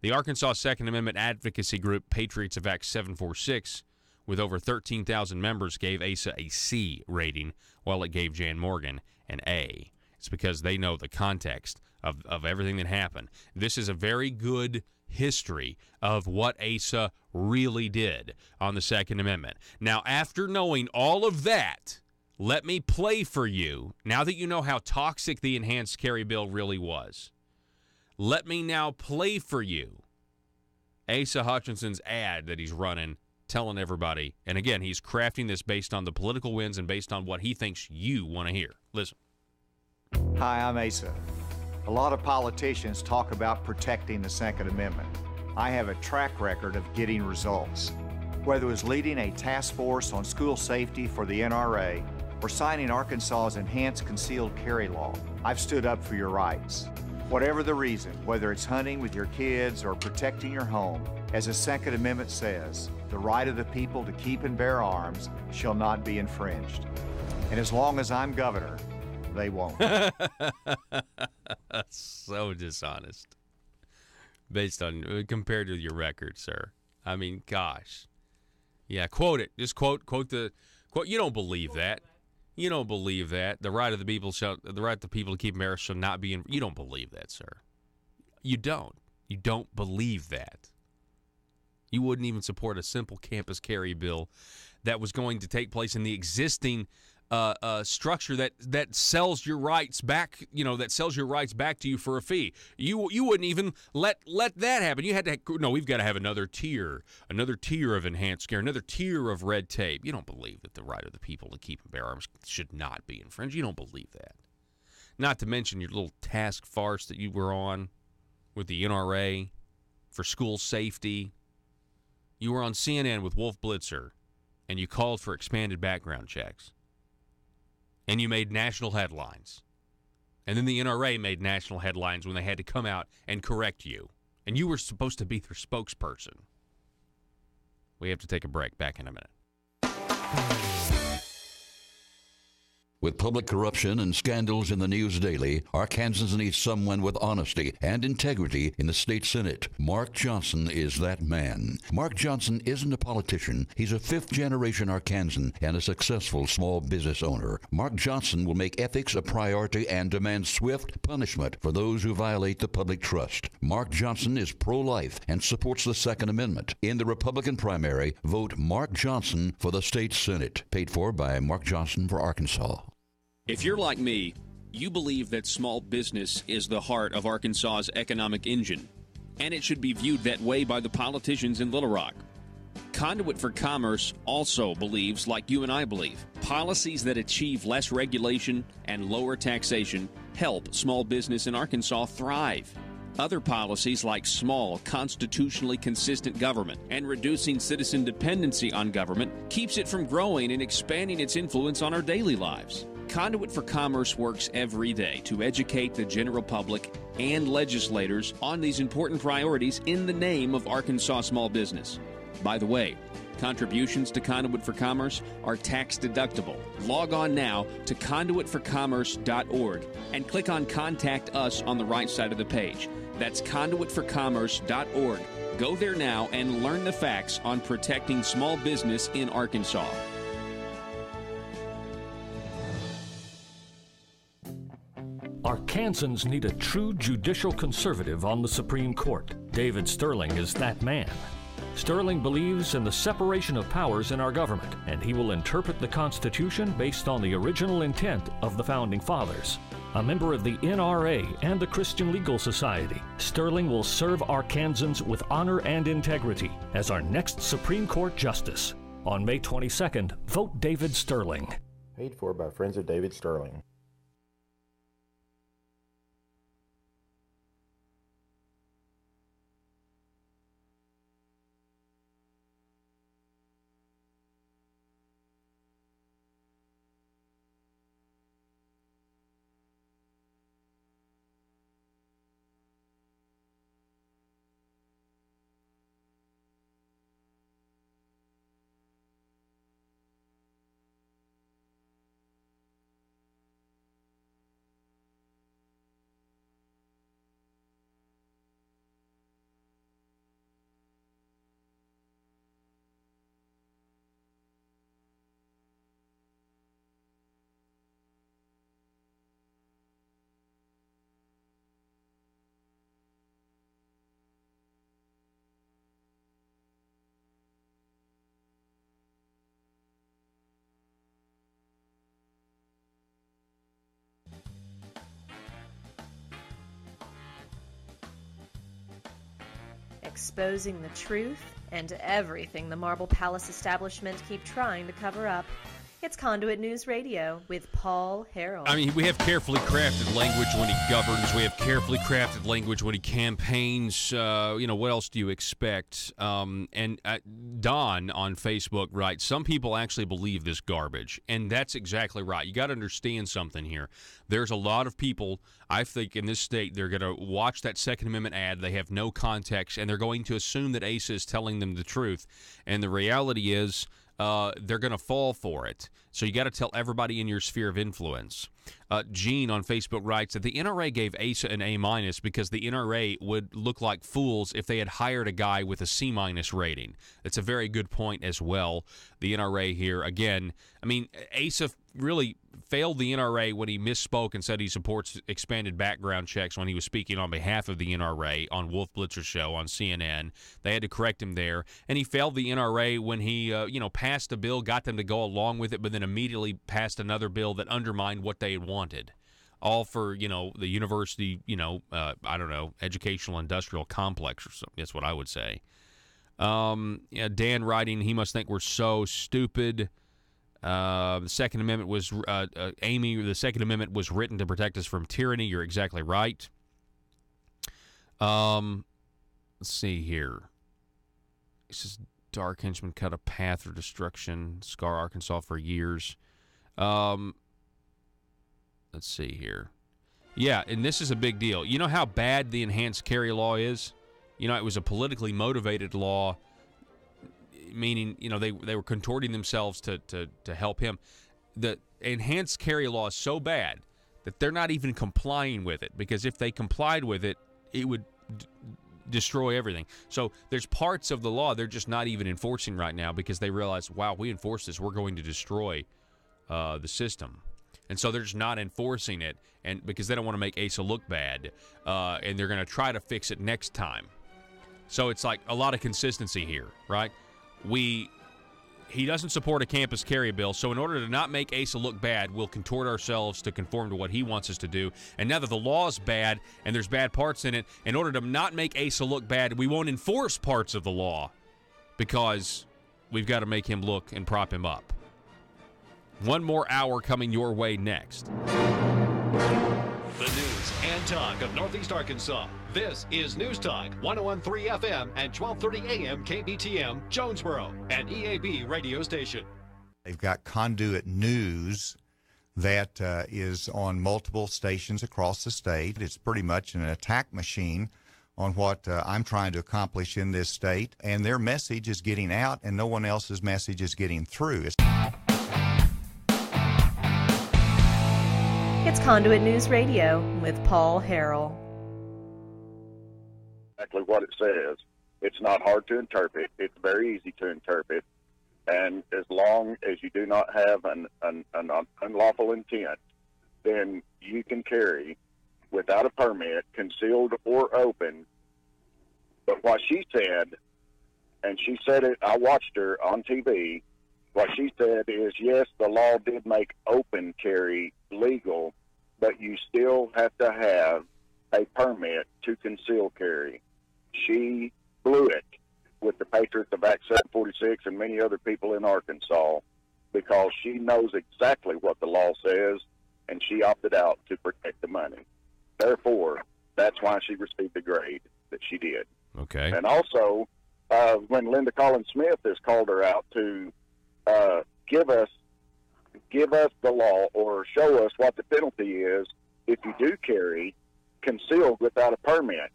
The Arkansas Second Amendment advocacy group Patriots of Act 746, with over 13,000 members, gave Asa a C rating, while it gave Jan Morgan an A. It's because they know the context of everything that happened. This is a very good history of what Asa really did on the Second Amendment. Now, after knowing all of that, let me play for you, now that you know how toxic the enhanced carry bill really was, let me now play for you Asa Hutchinson's ad that he's running, telling everybody, and again, he's crafting this based on the political winds and based on what he thinks you want to hear. Listen. Hi, I'm Asa. A lot of politicians talk about protecting the Second Amendment. I have a track record of getting results. Whether it was leading a task force on school safety for the NRA or signing Arkansas's enhanced concealed carry law, I've stood up for your rights. Whatever the reason, whether it's hunting with your kids or protecting your home, as the Second Amendment says, the right of the people to keep and bear arms shall not be infringed. And as long as I'm governor, they won't. So dishonest. Based on, compared to your record, sir. I mean, gosh. Yeah, quote it. Just quote the quote. You don't believe that. You don't believe that. The right of the people to keep marriage shall not be in. You don't believe that, sir. You don't. You don't believe that. You wouldn't even support a simple campus carry bill that was going to take place in the existing structure that sells your rights back, that sells your rights back to you for a fee. You wouldn't even let that happen. You had to we've got to have another tier of enhanced care, another tier of red tape. You don't believe that the right of the people to keep and bear arms should not be infringed. You don't believe that. Not to mention your little task farce that you were on with the NRA for school safety. You were on CNN with Wolf Blitzer, and you called for expanded background checks. And you made national headlines. And then the NRA made national headlines when they had to come out and correct you. And you were supposed to be their spokesperson. We have to take a break. Back in a minute. With public corruption and scandals in the news daily, Arkansans need someone with honesty and integrity in the state Senate. Mark Johnson is that man. Mark Johnson isn't a politician. He's a fifth-generation Arkansan and a successful small business owner. Mark Johnson will make ethics a priority and demand swift punishment for those who violate the public trust. Mark Johnson is pro-life and supports the Second Amendment. In the Republican primary, vote Mark Johnson for the state Senate. Paid for by Mark Johnson for Arkansas. If you're like me, you believe that small business is the heart of Arkansas's economic engine, and it should be viewed that way by the politicians in Little Rock. Conduit for Commerce also believes, like you and I believe, policies that achieve less regulation and lower taxation help small business in Arkansas thrive. Other policies like small, constitutionally consistent government and reducing citizen dependency on government keeps it from growing and expanding its influence on our daily lives. Conduit for Commerce works every day to educate the general public and legislators on these important priorities in the name of Arkansas small business. By the way, Contributions to Conduit for Commerce are tax deductible. Log on now to conduitforcommerce.org and click on Contact Us on the right side of the page. That's conduitforcommerce.org. Go there now and learn the facts on protecting small business in Arkansas. Arkansans need a true judicial conservative on the Supreme Court. David Sterling is that man. Sterling believes in the separation of powers in our government, and he will interpret the Constitution based on the original intent of the Founding Fathers. A member of the NRA and the Christian Legal Society, Sterling will serve Arkansans with honor and integrity as our next Supreme Court Justice. On May 22nd, vote David Sterling. Paid for by Friends of David Sterling. Exposing the truth and everything the Marble Palace establishment keep trying to cover up. It's Conduit News Radio with Paul Harrell. I mean, we have carefully crafted language when he governs. We have carefully crafted language when he campaigns. What else do you expect? And Don on Facebook writes, some people actually believe this garbage. And that's exactly right. You got to understand something here. There's a lot of people, I think, in this state, they're going to watch that Second Amendment ad. They have no context, and they're going to assume that Asa is telling them the truth. And the reality is, they're going to fall for it. So you got to tell everybody in your sphere of influence. Gene on Facebook writes that the NRA gave Asa an A- because the NRA would look like fools if they had hired a guy with a C- rating. That's a very good point as well. The NRA here, again, I mean, Asa really failed the NRA when he misspoke and said he supports expanded background checks when he was speaking on behalf of the NRA on Wolf Blitzer's show on CNN. They had to correct him there. And he failed the NRA when he, passed a bill, got them to go along with it, but then immediately passed another bill that undermined what they had wanted. All for, the university, educational industrial complex or something. That's what I would say. Dan writing, he must think we're so stupid. The Second Amendment was, Amy, the Second Amendment was written to protect us from tyranny. You're exactly right. Let's see here. This is Dark Henchman cut a path for destruction, scar Arkansas for years. Let's see here. Yeah, and this is a big deal. You know how bad the enhanced carry law is? It was a politically motivated law, meaning, they were contorting themselves to help him. The enhanced carry law is so bad that they're not even complying with it, because if they complied with it, it would destroy everything. So there's parts of the law they're just not even enforcing right now because they realize, wow, we enforce this, we're going to destroy the system. And so they're just not enforcing it, and because they don't want to make Asa look bad, and they're going to try to fix it next time. So it's like a lot of consistency here, right? He doesn't support a campus carry bill, so in order to not make Asa look bad, we'll contort ourselves to conform to what he wants us to do. And now that the law is bad and there's bad parts in it, in order to not make Asa look bad, we won't enforce parts of the law because we've got to make him look and prop him up. One more hour coming your way next. The news and talk of Northeast Arkansas. This is News Talk 101.3 FM and 1230 AM KBTM, Jonesboro, an EAB radio station. They've got Conduit News that is on multiple stations across the state. It's pretty much an attack machine on what I'm trying to accomplish in this state, and their message is getting out, and no one else's message is getting through. It's Conduit News Radio with Paul Harrell. Exactly what it says. It's not hard to interpret. It's very easy to interpret. And as long as you do not have an unlawful intent, then you can carry without a permit, concealed or open. But what she said, and she said it, I watched her on TV, what she said is, yes, the law did make open carry legal, but you still have to have a permit to conceal carry. She blew it with the Patriots of Act 746 and many other people in Arkansas because she knows exactly what the law says, and she opted out to protect the money. Therefore, that's why she received the grade that she did. Okay. And also, when Linda Collins Smith has called her out to give us the law or show us what the penalty is if you do carry concealed without a permit.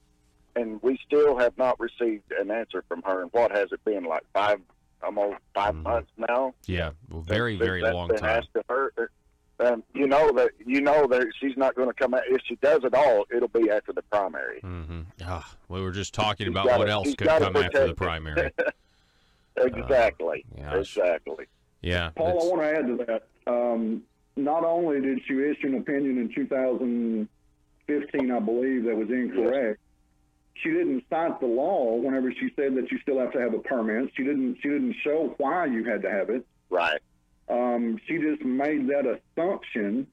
And we still have not received an answer from her. And what has it been, like almost 5 months now? Yeah, well, very long been time. Asked of her. You know that she's not going to come out. If she does it all, it'll be after the primary. We were just talking about gotta- what else she's could gotta come after the protect it. primary. Exactly. Gosh. Exactly. Yeah. Paul, I want to add to that. Not only did she issue an opinion in 2015, I believe, that was incorrect, she didn't cite the law whenever she said that you still have to have a permit. She didn't show why you had to have it. Right. She just made that assumption,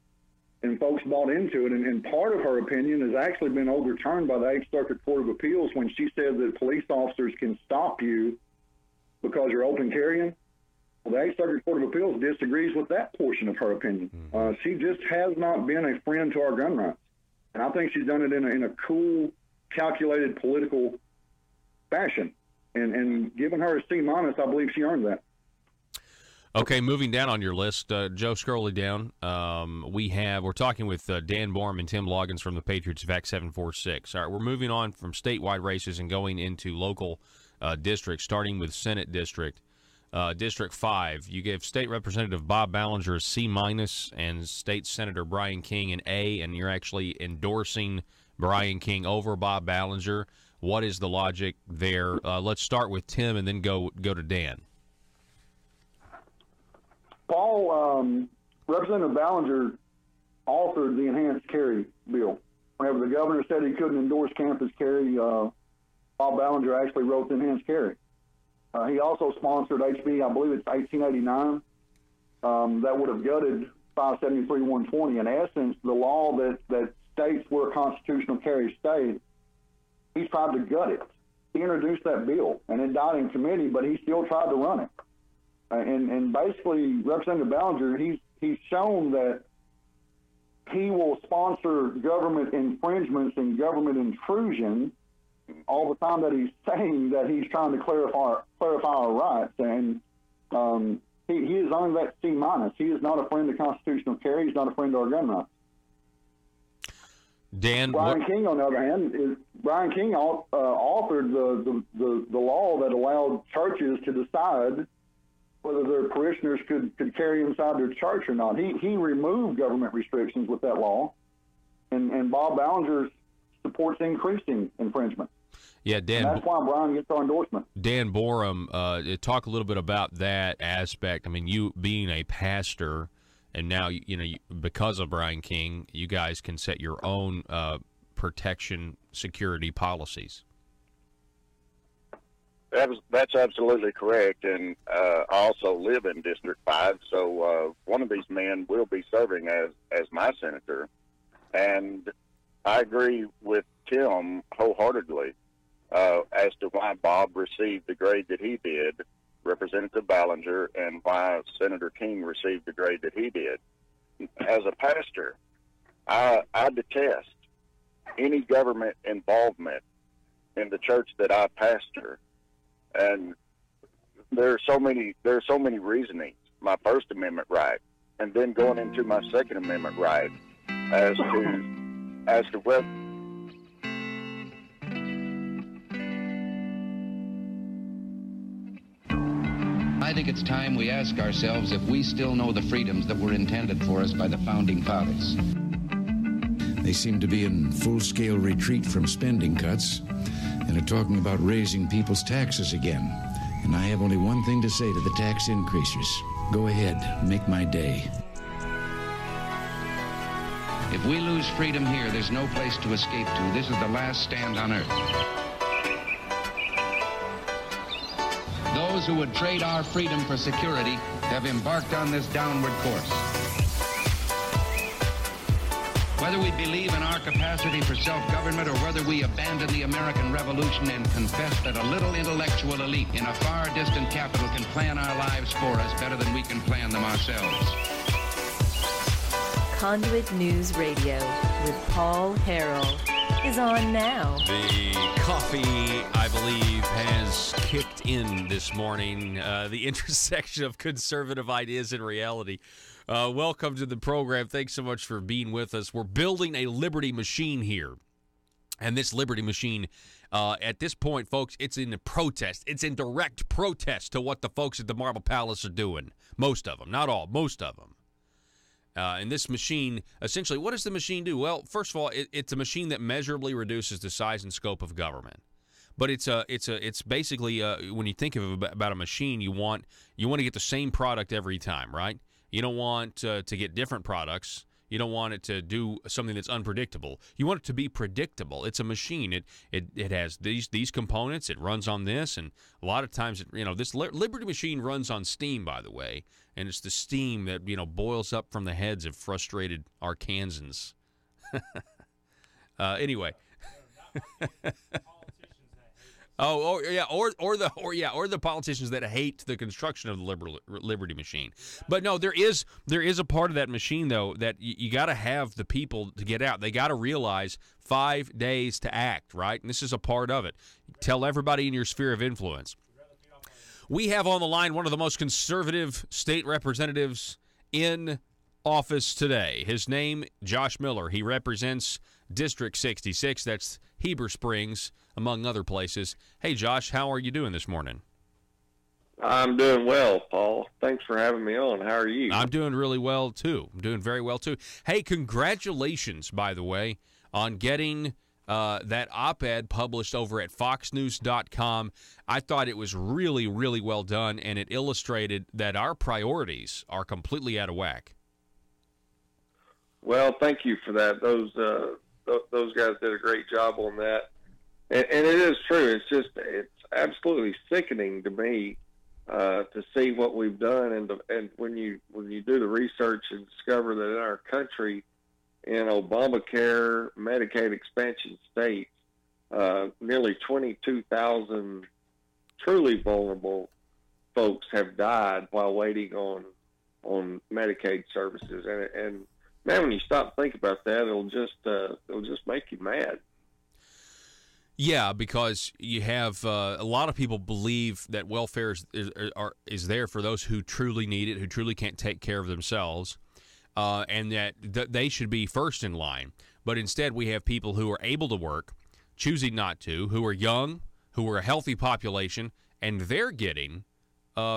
and folks bought into it. And part of her opinion has actually been overturned by the 8th Circuit Court of Appeals when she said that police officers can stop you because you're open carrying. Well, the 8th Circuit Court of Appeals disagrees with that portion of her opinion. She just has not been a friend to our gun rights. And I think she's done it in a cool, calculated political fashion. And given her a C-, I believe she earned that. Okay, moving down on your list, Joe, scrolling down, we're talking with Dan Borum and Tim Loggins from the Patriots of Act 746. All right, we're moving on from statewide races and going into local districts, starting with Senate District. District 5, you gave State Representative Bob Ballinger a C- and State Senator Brian King an A, and you're actually endorsing Brian King over Bob Ballinger. What is the logic there? Let's start with Tim and then go to Dan. Paul, Representative Ballinger authored the enhanced carry bill. Whenever the governor said he couldn't endorse campus carry, Bob Ballinger actually wrote the enhanced carry. He also sponsored HB, I believe it's 1889, that would have gutted 573-120. In essence, the law that states we're a constitutional carry state, he tried to gut it. He introduced that bill, and it died in committee, but he still tried to run it. And basically, Representative Ballinger, he's shown that he will sponsor government infringements and government intrusion all the time that he's saying that he's trying to clarify our rights. And he is earned that C-. He is not a friend of constitutional carry. He's not a friend of our gun rights. Dan, Brian King, on the other hand, authored the law that allowed churches to decide whether their parishioners could carry inside their church or not. He removed government restrictions with that law, and Bob Ballinger supports increasing infringement. Yeah, Dan. And that's why Brian gets our endorsement. Dan Borum, talk a little bit about that aspect. I mean, you being a pastor, and now because of Brian King, you guys can set your own protection security policies. That's absolutely correct, and I also live in District 5, so one of these men will be serving as my senator, and I agree with Tim wholeheartedly as to why Bob received the grade that he did, Representative Ballinger, and why Senator King received the grade that he did. As a pastor, I detest any government involvement in the church that I pastor. And there are so many reasonings. My First Amendment right, and then going into my Second Amendment right, as to whether I think it's time we ask ourselves if we still know the freedoms that were intended for us by the Founding Fathers. They seem to be in full-scale retreat from spending cuts and are talking about raising people's taxes again. And I have only one thing to say to the tax increasers. Go ahead, make my day. If we lose freedom here, there's no place to escape to. This is the last stand on earth. Those who would trade our freedom for security have embarked on this downward course. Whether we believe in our capacity for self-government or whether we abandon the American Revolution and confess that a little intellectual elite in a far distant capital can plan our lives for us better than we can plan them ourselves. Conduit News Radio with Paul Harrell is on now. The coffee, I believe, has kicked in this morning. The intersection of conservative ideas and reality. Welcome to the program. Thanks so much for being with us. We're building a liberty machine here. And this liberty machine, at this point, folks, it's in a protest. It's in direct protest to what the folks at the Marble Palace are doing. Most of them. Not all. Most of them. And this machine, essentially, what does the machine do? Well, first of all, it's a machine that measurably reduces the size and scope of government. But it's basically when you think of about a machine, you want to get the same product every time, right? You don't want to get different products. You don't want it to do something that's unpredictable. You want it to be predictable. It's a machine. It has these components. It runs on this, and a lot of times, this Liberty machine runs on steam, by the way, and it's the steam that boils up from the heads of frustrated Arkansans. Anyway. Or the politicians that hate the construction of the Liberty machine. But no, there is a part of that machine though that you got to have the people to get out. They got to realize 5 days to act, right? And this is a part of it. Tell everybody in your sphere of influence. We have on the line one of the most conservative state representatives in office today. His name, Josh Miller. He represents District 66. That's Heber Springs, among other places. Hey, Josh, how are you doing this morning? I'm doing well, Paul. Thanks for having me on. How are you? I'm doing really well, too. I'm doing very well, too. Hey, congratulations, by the way, on getting that op-ed published over at foxnews.com. I thought it was really, really well done, and it illustrated that our priorities are completely out of whack. Well, thank you for that. Those guys did a great job on that. And it is true. It's absolutely sickening to me to see what we've done, and when you do the research and discover that in our country, in Obamacare, Medicaid expansion states, nearly 22,000 truly vulnerable folks have died while waiting on Medicaid services, and man, when you stop and think about that, it'll just make you mad. Yeah, because you have a lot of people believe that welfare is there for those who truly need it, who truly can't take care of themselves, and that they should be first in line. But instead, we have people who are able to work, choosing not to, who are young, who are a healthy population, and they're getting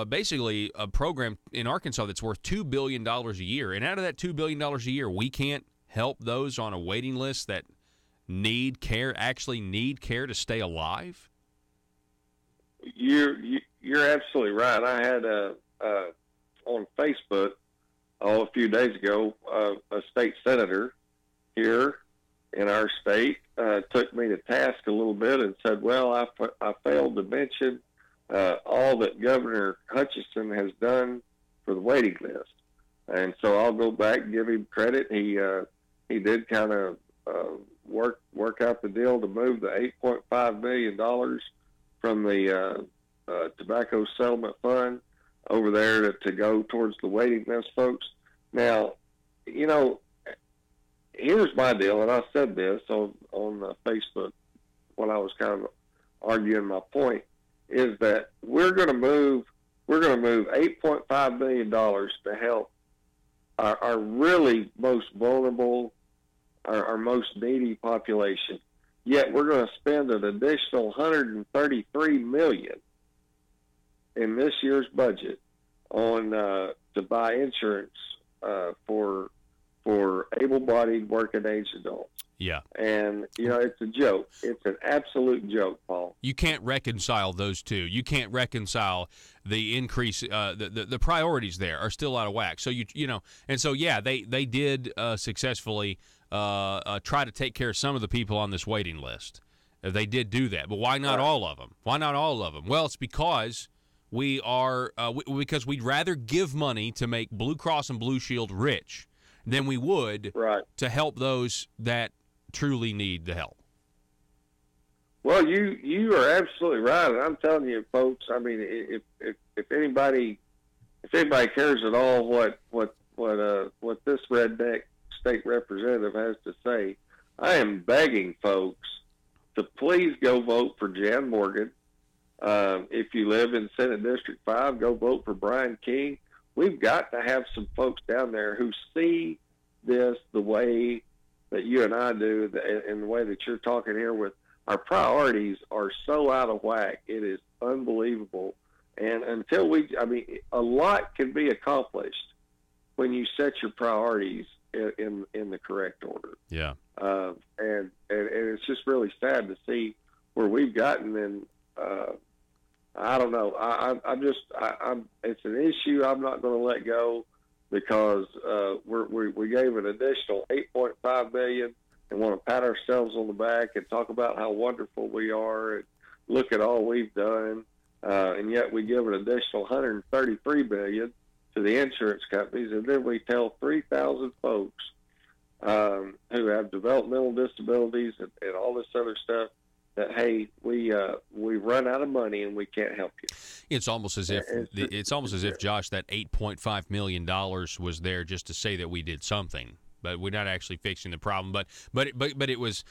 basically a program in Arkansas that's worth $2 billion a year. And out of that $2 billion a year, we can't help those on a waiting list that need care to stay alive? You're absolutely right. I had on Facebook a few days ago, a state senator here in our state took me to task a little bit and said, well, I failed to mention all that Governor Hutchinson has done for the waiting list. And so I'll go back and give him credit. He did kind of work out the deal to move the $8.5 million from the tobacco settlement fund over there to go towards the waiting list folks. Now, here's my deal, and I said this on Facebook when I was kind of arguing my point, is that we're going to move $8.5 million to help our really most vulnerable, our most needy population. Yet we're going to spend an additional $133 million in this year's budget on to buy insurance for able-bodied working-age adults. Yeah. And, it's a joke. It's an absolute joke, Paul. You can't reconcile those two. You can't reconcile the increase. The priorities there are still out of whack. So, they did successfully try to take care of some of the people on this waiting list. They did do that. But why not all of them? Why not all of them? Well, it's because because we'd rather give money to make Blue Cross and Blue Shield rich than we would to help those that truly need the help. Well, you are absolutely right, and I'm telling you, folks. I mean, if anybody cares at all what this redneck state representative has to say, I am begging folks to please go vote for Jan Morgan. If you live in Senate District 5, go vote for Brian King. We've got to have some folks down there who see this the way that you and I do, and the way that you're talking here with our priorities are so out of whack. It is unbelievable. And until a lot can be accomplished when you set your priorities in the correct order. Yeah. And it's just really sad to see where we've gotten. And I don't know. I'm it's an issue I'm not going to let go, because we gave an additional $8.5 million and want to pat ourselves on the back and talk about how wonderful we are and look at all we've done, and yet we give an additional $133 million to the insurance companies, and then we tell 3,000 folks who have developmental disabilities and all this other stuff that, hey, we've run out of money and we can't help you. It's almost as if Josh, that $8.5 million was there just to say that we did something, but we're not actually fixing the problem. But it was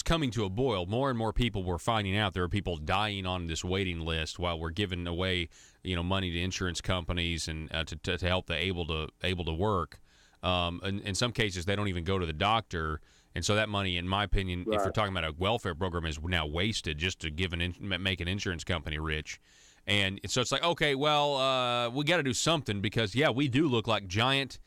coming to a boil. More and more people were finding out there are people dying on this waiting list while we're giving away money to insurance companies and to help the able to work. In some cases, they don't even go to the doctor. And so that money, in my opinion, if we're talking about a welfare program, is now wasted just to make an insurance company rich. And so it's like, okay, well, we got to do something because, we do look like giant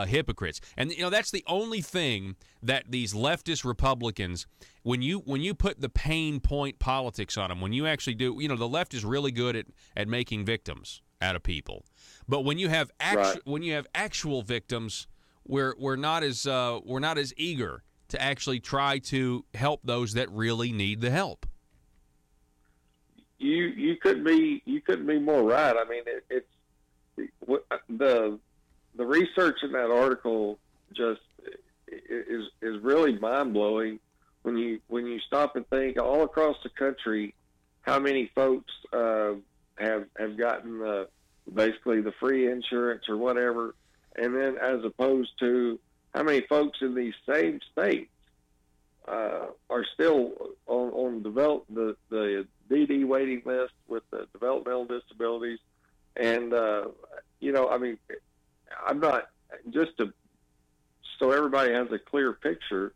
hypocrites. And, that's the only thing that these leftist Republicans, when you put the pain point politics on them, when you actually do, the left is really good at making victims out of people. But when you have actual victims, we're not as eager to actually try to help those that really need the help. You couldn't be more right. I mean, it's the research in that article just is really mind blowing when you stop and think all across the country how many folks have gotten basically the free insurance or whatever, and then as opposed to how many folks in these same states are still on the DD waiting list with the developmental disabilities. And, I'm not, just so everybody has a clear picture,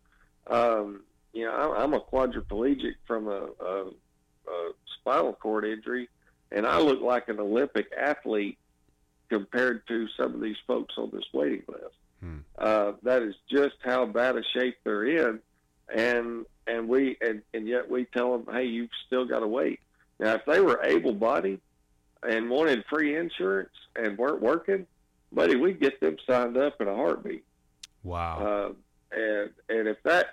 I'm a quadriplegic from a spinal cord injury, and I look like an Olympic athlete compared to some of these folks on this waiting list. That is just how bad a shape they're in, and yet we tell them, hey, you've still got to wait. Now, if they were able-bodied and wanted free insurance and weren't working, buddy, we'd get them signed up in a heartbeat. Wow. And if that,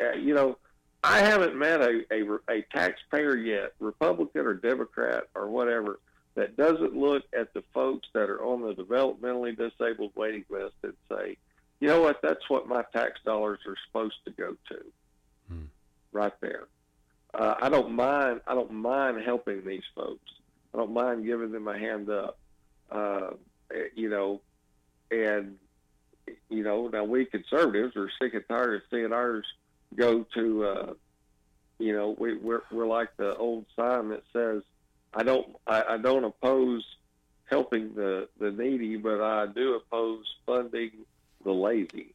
I haven't met a taxpayer yet, Republican or Democrat or whatever, that doesn't look at the folks that are on the developmentally disabled waiting list and say, you know what, that's what my tax dollars are supposed to go to. Right there. I don't mind helping these folks. I don't mind giving them a hand up. Now we conservatives are sick and tired of seeing ours go to, we're like the old sign that says, I don't oppose helping the needy, but I do oppose funding the lazy.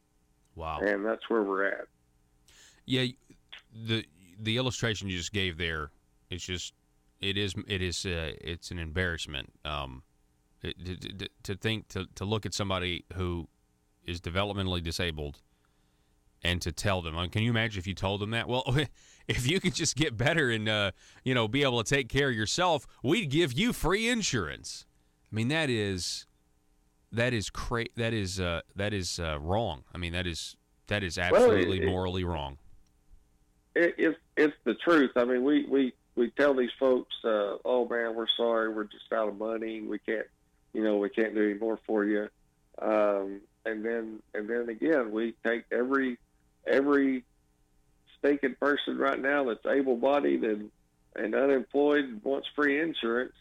Wow. And that's where we're at. Yeah. The illustration you just gave there, it's an embarrassment. to look at somebody who is developmentally disabled and to tell them. I mean, can you imagine if you told them that? Well, if you could just get better and be able to take care of yourself, we'd give you free insurance. I mean, that is wrong. I mean, that is absolutely morally wrong. It's the truth. I mean, we tell these folks, oh man, we're sorry, we're just out of money, we can't do any more for you. And then again, we take every stinking person right now that's able-bodied and unemployed and wants free insurance.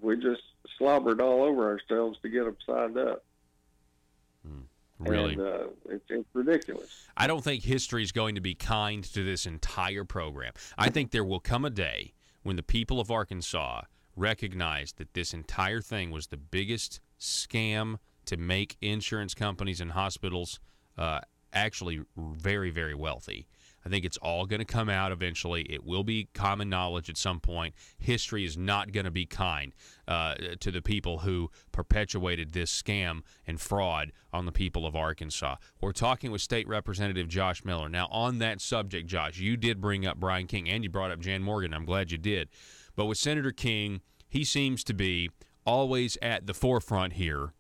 We just slobbered all over ourselves to get them signed up. Really? And, it's ridiculous. I don't think history is going to be kind to this entire program. I think there will come a day when the people of Arkansas recognize that this entire thing was the biggest scam to make insurance companies and hospitals actually very, very wealthy. I think it's all going to come out eventually. It will be common knowledge at some point. History is not going to be kind to the people who perpetuated this scam and fraud on the people of Arkansas. We're talking with State Representative Josh Miller. Now, on that subject, Josh, you did bring up Brian King, and you brought up Jan Morgan. I'm glad you did. But with Senator King, he seems to be always at the forefront here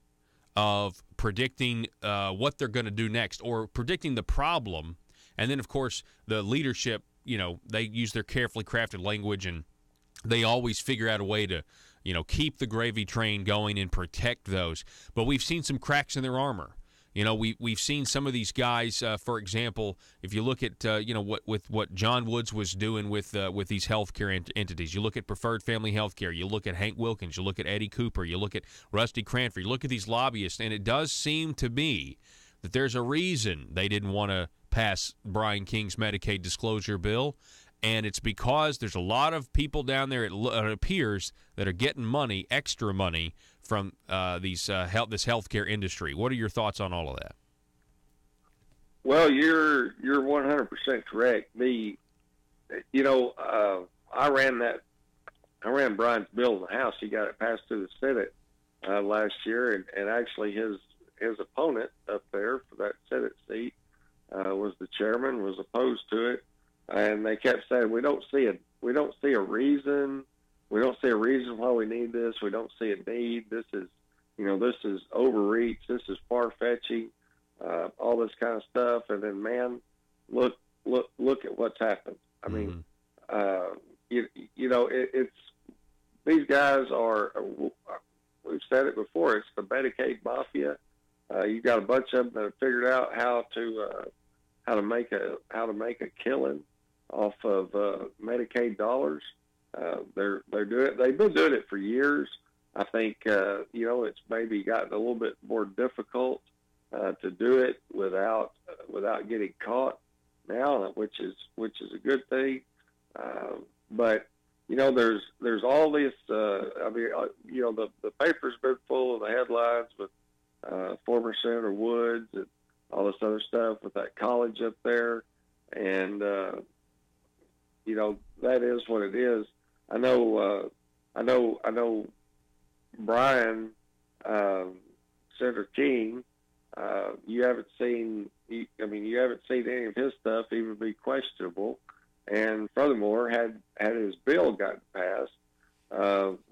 of predicting what they're going to do next, or predicting the problem. And then, of course, the leadership, they use their carefully crafted language, and they always figure out a way to, keep the gravy train going and protect those. But we've seen some cracks in their armor. We've seen some of these guys, for example, if you look at, what John Woods was doing with these healthcare entities. You look at Preferred Family Healthcare. You look at Hank Wilkins. You look at Eddie Cooper. You look at Rusty Cranford. You look at these lobbyists, and it does seem to me that there's a reason they didn't want to pass Brian King's Medicaid disclosure bill, and it's because there's a lot of people down there, it appears, that are getting money, extra money, from this healthcare industry. What are your thoughts on all of that? Well, you're 100% correct. I ran Brian's bill in the House. He got it passed through the Senate last year, and actually his opponent up there for that Senate seat was the chairman, was opposed to it, and they kept saying we don't see a reason why we need this. We don't see a need. This is overreach. This is far-fetching. All this kind of stuff. And then, man, look at what's happened. I mean, it's these guys are. We've said it before. It's the Medicaid mafia. You got a bunch of them that have figured out how to make a killing off of Medicaid dollars. They're doing it. They've been doing it for years. I think it's maybe gotten a little bit more difficult to do it without getting caught now, which is a good thing. But there's all this. The paper's been full of the headlines with former Senator Woods and all this other stuff with that college up there, and that is what it is. I know Brian, Senator King. You haven't seen any of his stuff even be questionable, and furthermore, had his bill gotten passed,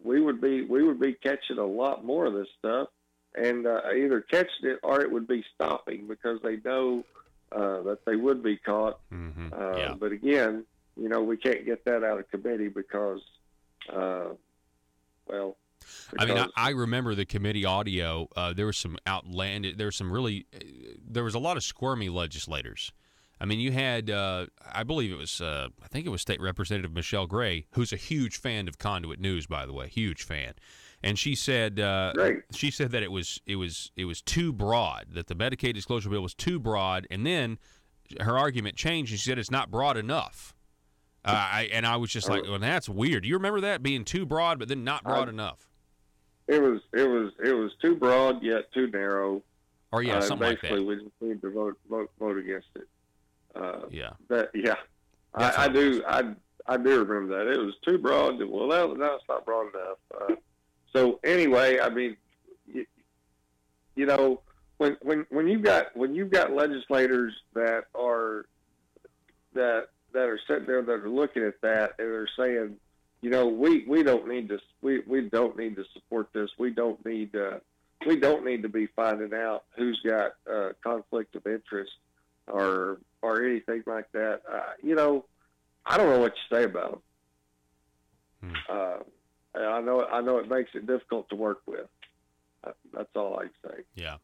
we would be catching a lot more of this stuff. And either catching it or it would be stopping, because they know that they would be caught. Yeah. But again, we can't get that out of committee because, I remember the committee audio. There was some outlandish. There was a lot of squirmy legislators. I mean, you had, I believe it was, I think it was State Representative Michelle Gray, who's a huge fan of Conduit News, by the way, huge fan. And she said that it was too broad, that the Medicaid disclosure bill was too broad, and then her argument changed, and she said it's not broad enough. I was just like, well, that's weird. Do you remember that being too broad, but then not broad enough? It was too broad yet too narrow. Or something like that. Basically, we just need to vote against it. I do remember that. It was too broad. Well, no, it's not broad enough. So anyway, I mean, you know, when you've got legislators that are sitting there that are looking at that and they're saying, you know, we don't need to support this. We don't need to be finding out who's got conflict of interest or anything like that. You know, I don't know what you say about them. I know it makes it difficult to work with. That's all I can say. Yeah.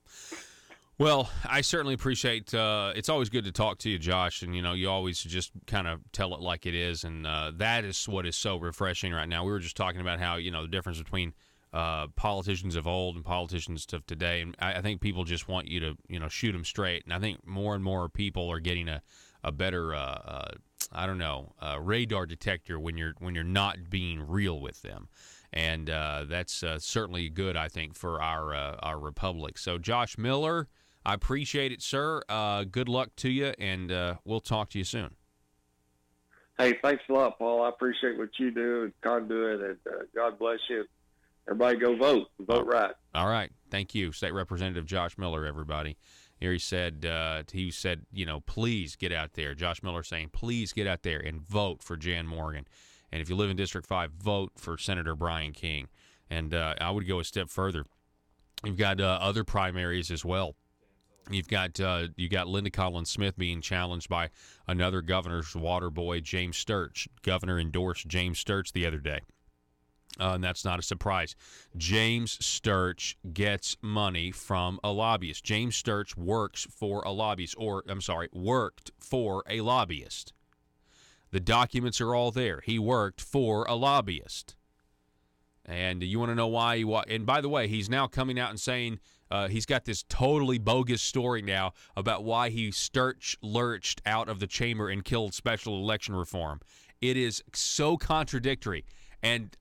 Well, I certainly appreciate it's always good to talk to you, Josh, and, you know, you always just kind of tell it like it is, and that is what is so refreshing right now. We were just talking about how, you know, the difference between politicians of old and politicians of today, and I think people just want you to, you know, shoot them straight, and I think more and more people are getting a better, radar detector when you're not being real with them. And that's certainly good, I think, for our republic. So, Josh Miller, I appreciate it, sir. Good luck to you, and we'll talk to you soon. Hey, thanks a lot, Paul. I appreciate what you do and Conduit, and God bless you. Everybody go vote. Vote right. All right. Thank you. State Representative Josh Miller, everybody. Here he said, you know, please get out there. Josh Miller saying, please get out there and vote for Jan Morgan. And if you live in District 5, vote for Senator Brian King. And I would go a step further. You've got other primaries as well. You got Linda Collins Smith being challenged by another governor's water boy, James Sturch. Governor endorsed James Sturch the other day. And that's not a surprise. James Sturch gets money from a lobbyist. James Sturch works for a lobbyist, worked for a lobbyist. The documents are all there. He worked for a lobbyist. And you want to know why? And by the way, he's now coming out and saying he's got this totally bogus story now about why he lurched out of the chamber and killed special election reform. It is so contradictory. And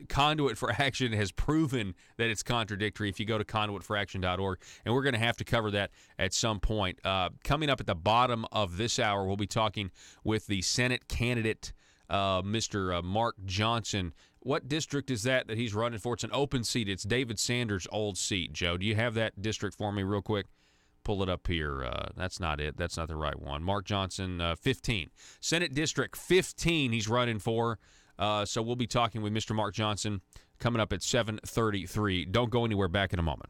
Conduit for Action has proven that it's contradictory if you go to conduitforaction.org. And we're going to have to cover that at some point. Coming up at the bottom of this hour, we'll be talking with the Senate candidate, Mr. Mark Johnson. What district is that he's running for? It's an open seat. It's David Sanders' old seat. Joe, do you have that district for me real quick? Pull it up here. That's not it. That's not the right one. Mark Johnson, 15. Senate District 15 he's running for. So we'll be talking with Mr. Mark Johnson coming up at 7:33. Don't go anywhere. Back in a moment.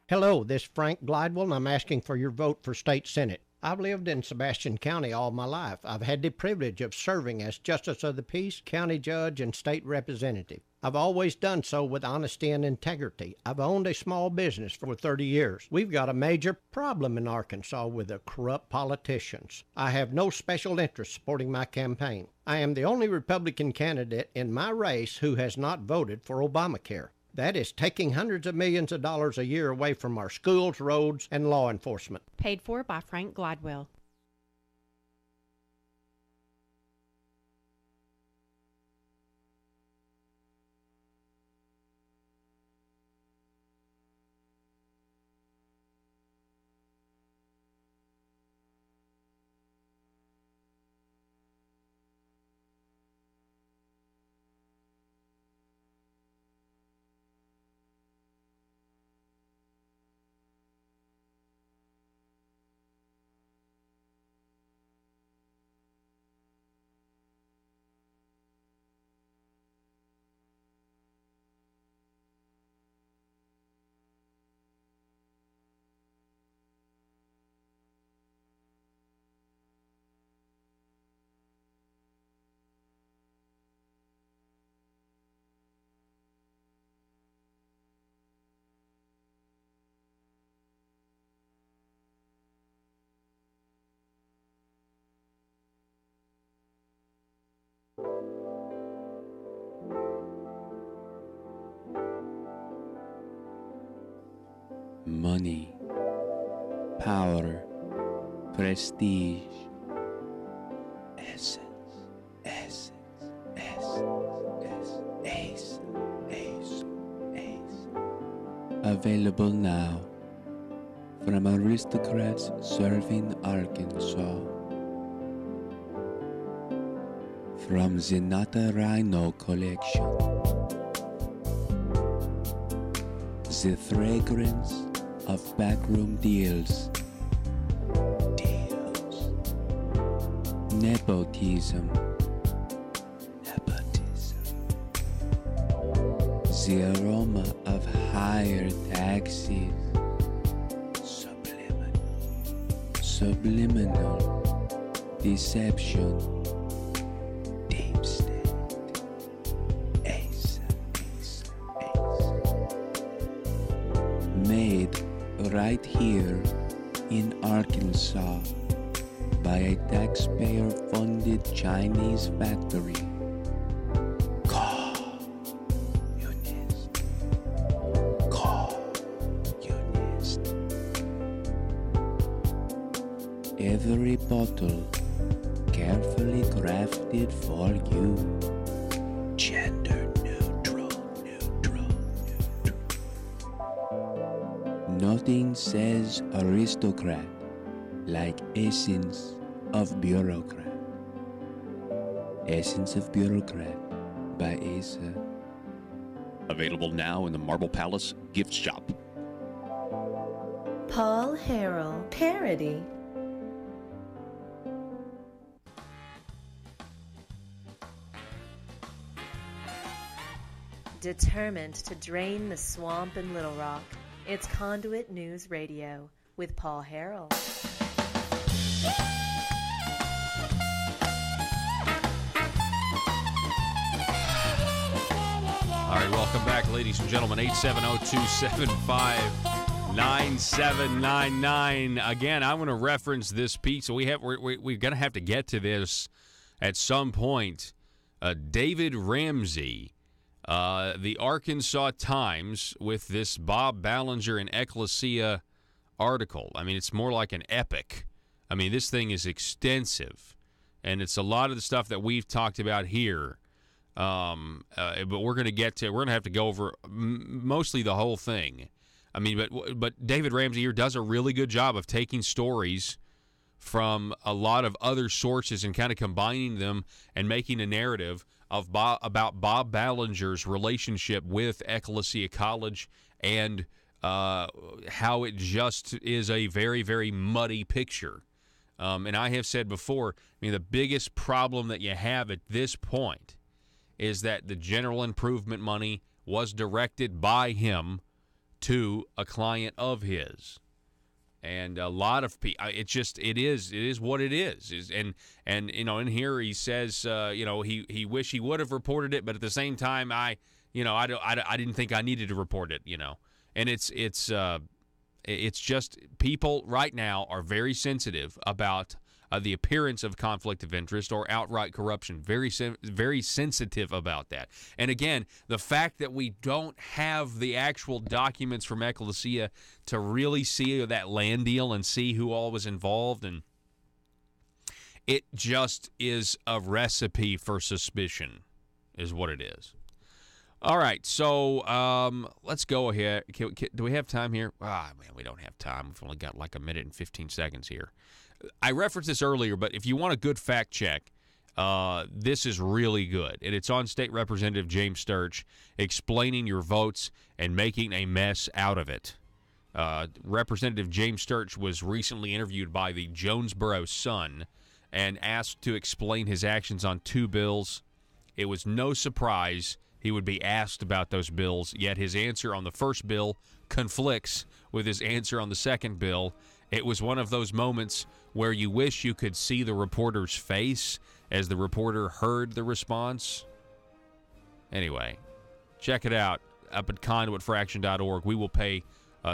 Hello, this is Frank Glidewell, and I'm asking for your vote for State Senate. I've lived in Sebastian County all my life. I've had the privilege of serving as Justice of the Peace, County Judge, and State Representative. I've always done so with honesty and integrity. I've owned a small business for 30 years. We've got a major problem in Arkansas with the corrupt politicians. I have no special interest supporting my campaign. I am the only Republican candidate in my race who has not voted for Obamacare. That is taking hundreds of millions of dollars a year away from our schools, roads, and law enforcement. Paid for by Frank Glidewell. Money, power, prestige, essence, available now from aristocrats serving Arkansas. from the Nata Rhino collection. The fragrance of backroom deals. Nepotism. The aroma of higher taxes. Subliminal deception. Deep state. Ace. Made right here in Arkansas by a taxpayer-funded Chinese factory. Every bottle carefully crafted for you. Gender neutral. Nothing says aristocrat like Essence of Bureaucrat. Essence of Bureaucrat by Asa. Available now in the Marble Palace gift shop. Paul Harrell parody. Determined to drain the swamp in Little Rock, it's Conduit News Radio with Paul Harrell. All right, welcome back, ladies and gentlemen. 870-275-9799. Again, I want to reference this piece. So we're going to have to get to this at some point. David Ramsey, the Arkansas Times, with this Bob Ballinger and Ecclesia article. I mean, it's more like an epic. I mean, this thing is extensive, and it's a lot of the stuff that we've talked about here. But we're going to have to go over mostly the whole thing. I mean, but David Ramsey here does a really good job of taking stories from a lot of other sources and kind of combining them and making a narrative of about Bob Ballinger's relationship with Ecclesia College and how it just is a very, very muddy picture. And I have said before, I mean, the biggest problem that you have at this point is that the general improvement money was directed by him to a client of his. And a lot of people, it is what it is. And you know, in here he says, you know, he wish he would have reported it, but at the same time, I didn't think I needed to report it, you know. And it's just people right now are very sensitive about the appearance of conflict of interest or outright corruption. Very sensitive about that. And again, the fact that we don't have the actual documents from Ecclesia to really see that land deal and see who all was involved, and it just is a recipe for suspicion, is what it is. All right, so let's go ahead. Do we have time here? Man, we don't have time. We've only got like a minute and 15 seconds here. I referenced this earlier, but if you want a good fact check, this is really good. And it's on State Representative James Sturch explaining your votes and making a mess out of it. Representative James Sturch was recently interviewed by the Jonesboro Sun and asked to explain his actions on two bills. It was no surprise he would be asked about those bills, yet his answer on the first bill conflicts with his answer on the second bill. It was one of those moments where you wish you could see the reporter's face as the reporter heard the response. Anyway, check it out up at conduitfraction.org. We will pay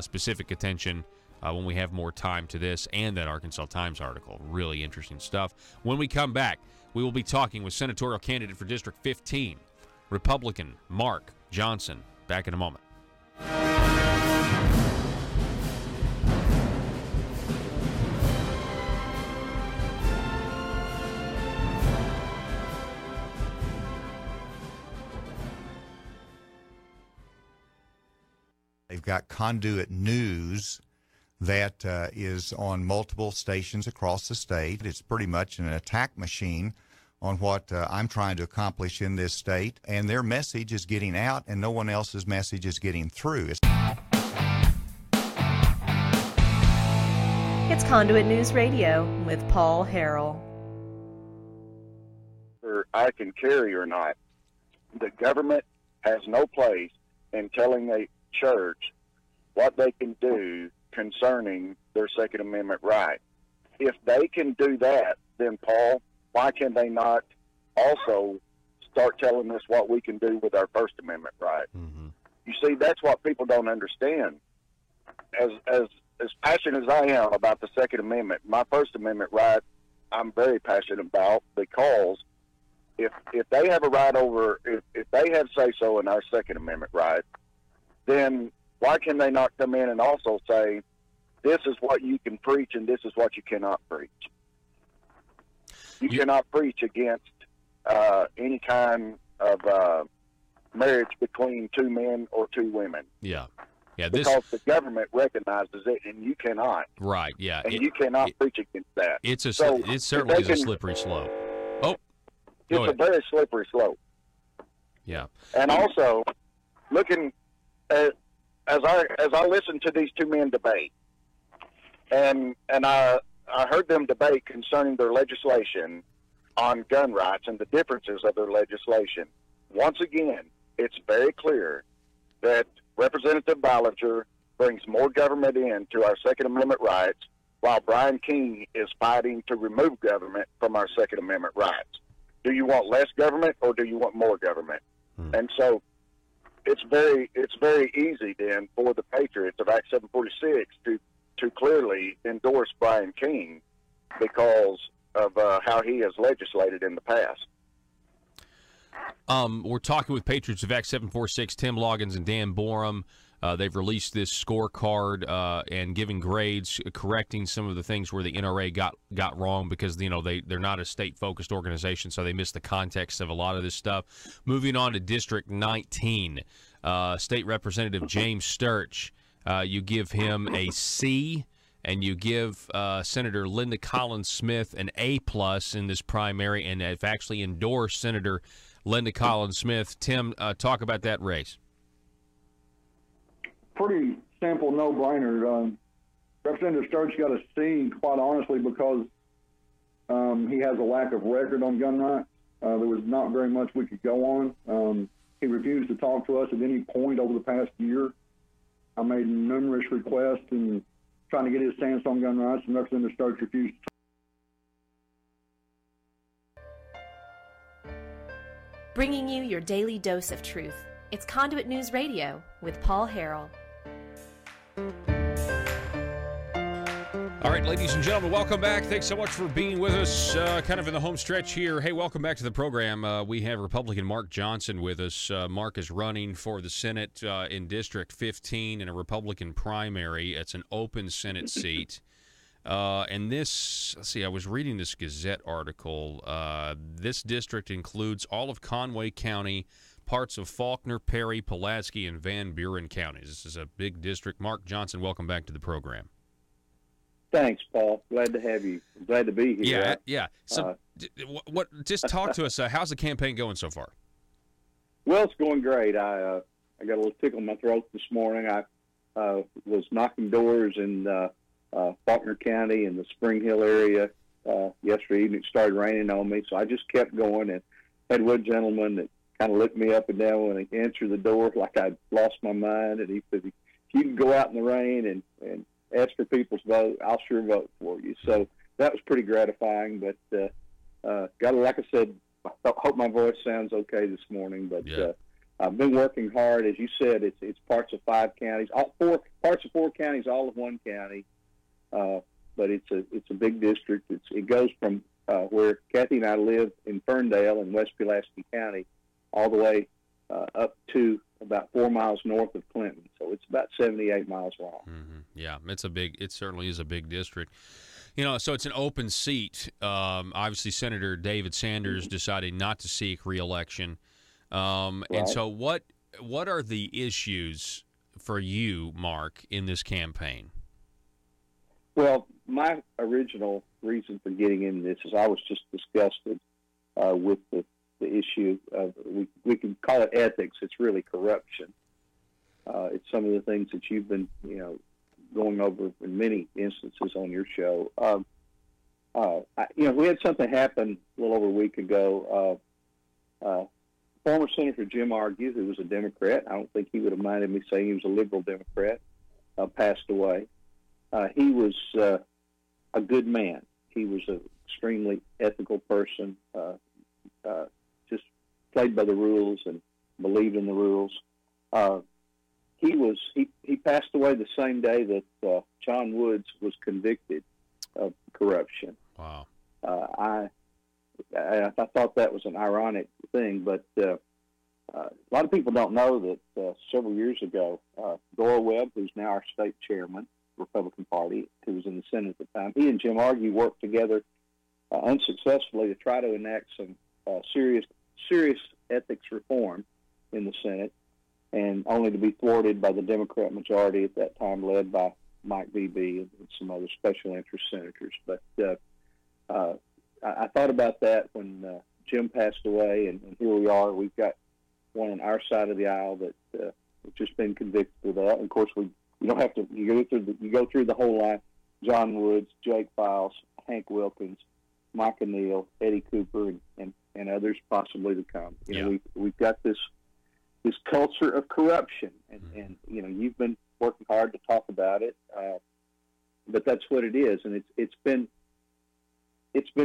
specific attention when we have more time to this and that Arkansas Times article. Really interesting stuff. When we come back, we will be talking with senatorial candidate for District 15, Republican Mark Johnson. Back in a moment. They've got Conduit News that is on multiple stations across the state. It's pretty much an attack machine on what I'm trying to accomplish in this state, and their message is getting out, and no one else's message is getting through. It's Conduit News Radio with Paul Harrell. I can carry or not. The government has no place in telling a church what they can do concerning their Second Amendment right. If they can do that, then, Paul, why can they not also start telling us what we can do with our First Amendment right? Mm-hmm. You see, that's what people don't understand. As passionate as I am about the Second Amendment, my First Amendment right, I'm very passionate about, because if they have a right over, if they have say-so in our Second Amendment right, then why can they not come in and also say, this is what you can preach and this is what you cannot preach? You cannot preach against any kind of marriage between two men or two women. Yeah. Because the government recognizes it, and you cannot. Right. Yeah. And you cannot preach against that. It certainly is a slippery slope. It's a very slippery slope. Yeah. And also, looking at, as I listened to these two men debate, and I heard them debate concerning their legislation on gun rights and the differences of their legislation. Once again, it's very clear that Representative Ballinger brings more government into our Second Amendment rights, while Brian King is fighting to remove government from our Second Amendment rights. Do you want less government or do you want more government? And so it's very easy then for the Patriots of Act 746 to clearly endorse Brian King because of how he has legislated in the past. We're talking with Patriots of Act 746, Tim Loggins and Dan Borum. They've released this scorecard and giving grades, correcting some of the things where the NRA got wrong because they're not a state-focused organization, so they missed the context of a lot of this stuff. Moving on to District 19, State Representative James Sturch, you give him a C, and you give Senator Linda Collins Smith an A+ in this primary, and have actually endorsed Senator Linda Collins Smith. Tim, talk about that race. Pretty simple, no-brainer. Representative Sturch got a C, quite honestly, because he has a lack of record on gun rights. There was not very much we could go on. He refused to talk to us at any point over the past year. I made numerous requests and trying to get his stance on gun rights, and Representative Sturch refused to. Bringing you your daily dose of truth. It's Conduit News Radio with Paul Harrell. All right, ladies and gentlemen, welcome back. Thanks so much for being with us kind of in the home stretch here. Hey, welcome back to the program. We have Republican Mark Johnson with us. Mark is running for the Senate in District 15 in a Republican primary. It's an open Senate seat. And this, let's see, I was reading this Gazette article. This district includes all of Conway County, parts of Faulkner, Perry, Pulaski, and Van Buren counties. This is a big district. Mark Johnson, welcome back to the program. Thanks, Paul. Glad to have you. Glad to be here. Yeah. So, just talk to us. How's the campaign going so far? Well, it's going great. I got a little tickle in my throat this morning. I was knocking doors in Faulkner County and the Spring Hill area yesterday evening. It started raining on me, so I just kept going and had one gentleman that kind of looked me up and down when he answered the door like I'd lost my mind, and he said, if you can go out in the rain and ask for people's vote, I'll sure vote for you. So that was pretty gratifying, but like I said, I hope my voice sounds okay this morning, but I've been working hard. As you said, it's parts of 5 counties, parts of 4 counties, all of 1 county, but it's a big district. It goes from where Kathy and I live in Ferndale in West Pulaski County all the way up to about 4 miles north of Clinton. So it's about 78 miles long. Mm-hmm. Yeah, it certainly is a big district. So it's an open seat. Obviously, Senator David Sanders decided not to seek re-election. Right. And so what are the issues for you, Mark, in this campaign? Well, my original reason for getting in this is I was just disgusted with the issue of, we can call it ethics. It's really corruption. It's some of the things that you've been, going over in many instances on your show. We had something happen a little over a week ago. Former Senator Jim Argue, who was a Democrat, I don't think he would have minded me saying he was a liberal Democrat, passed away. He was a good man. He was an extremely ethical person, just played by the rules and believed in the rules. He passed away the same day that John Woods was convicted of corruption. Wow. I thought that was an ironic thing, but a lot of people don't know that several years ago, Dora Webb, who's now our state chairman, Republican Party, who was in the Senate at the time, he and Jim Argue worked together unsuccessfully to try to enact some serious ethics reform in the Senate, and only to be thwarted by the Democrat majority at that time, led by Mike Beebe and some other special interest senators. But I thought about that when Jim passed away, and here we are. We've got one on our side of the aisle that has just been convicted of that. And of course, you don't have to. You go through the whole line: John Woods, Jake Files, Hank Wilkins, Mike O'Neill, Eddie Cooper, and others possibly to come. We've got this culture of corruption, and you've been working hard to talk about it, but that's what it is, and it's been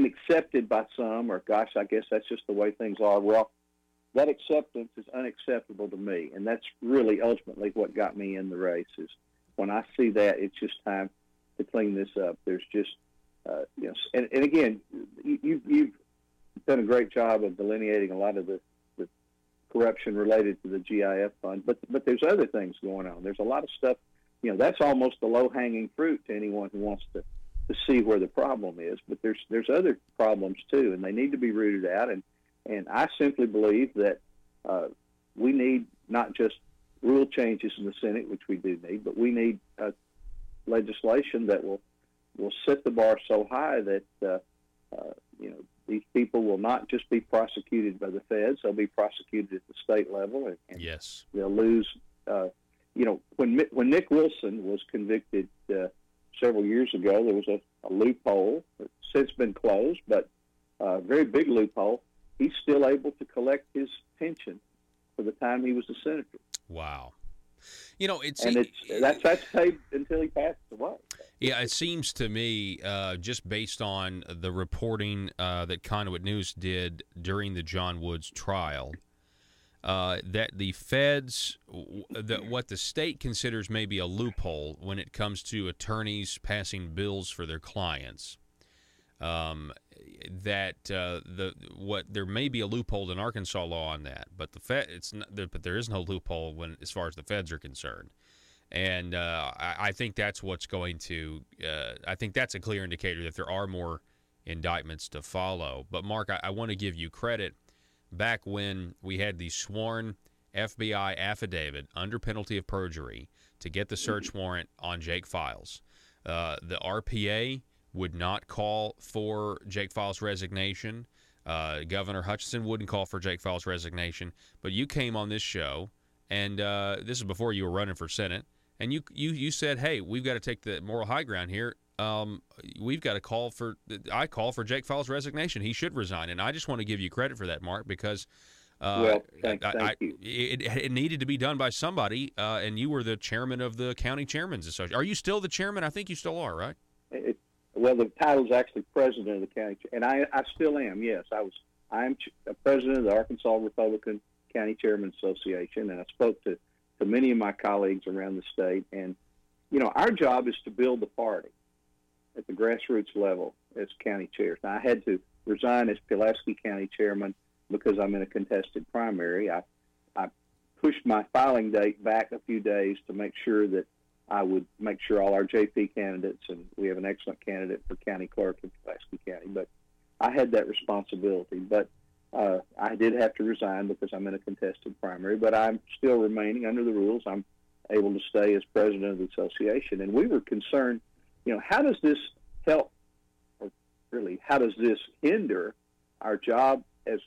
accepted by some, or gosh, I guess that's just the way things are. Well, that acceptance is unacceptable to me, and that's really ultimately what got me in the race. Is when I see that, it's just time to clean this up. There's just and again, you've done a great job of delineating a lot of the corruption related to the GIF fund, but there's other things going on. There's a lot of stuff, that's almost the low-hanging fruit to anyone who wants to see where the problem is. But there's other problems too, and they need to be rooted out. And I simply believe that we need not just rule changes in the Senate, which we do need, but we need legislation that will set the bar so high that these people will not just be prosecuted by the feds; they'll be prosecuted at the state level, and yes, they'll lose. When Nick Wilson was convicted several years ago, there was a loophole that's since been closed, but a very big loophole. He's still able to collect his pension for the time he was a senator. Wow. That's paid until he passes away. Yeah, it seems to me, just based on the reporting that Conduit News did during the John Woods trial, that the feds, what the state considers maybe a loophole when it comes to attorneys passing bills for their clients, there may be a loophole in Arkansas law on that, but but there is no loophole as far as the feds are concerned. And I think that's what's going to. I think that's a clear indicator that there are more indictments to follow. But Mark, I want to give you credit. Back when we had the sworn FBI affidavit under penalty of perjury to get the search warrant on Jake Files, the RPA would not call for Jake Files' resignation. Governor Hutchinson wouldn't call for Jake Files' resignation. But you came on this show, and this is before you were running for Senate. And you said, hey, we've got to take the moral high ground here. We've got to call for Jake Files' resignation. He should resign. And I just want to give you credit for that, Mark, because thank you. It needed to be done by somebody, and you were the chairman of the County Chairman's Association. Are you still the chairman? I think you still are, right? Well, the title is actually president of the county, and I still am. Yes, I am president of the Arkansas Republican County Chairman's Association, and I spoke to many of my colleagues around the state. And our job is to build the party at the grassroots level as county chairs. Now, I had to resign as Pulaski County Chairman because I'm in a contested primary. I pushed my filing date back a few days to make sure that I would make sure all our JP candidates, and we have an excellent candidate for county clerk in Pulaski County, but I had that responsibility. But I did have to resign because I'm in a contested primary, but I'm still remaining under the rules. I'm able to stay as president of the association. And we were concerned, how does this help, or really, how does this hinder our job as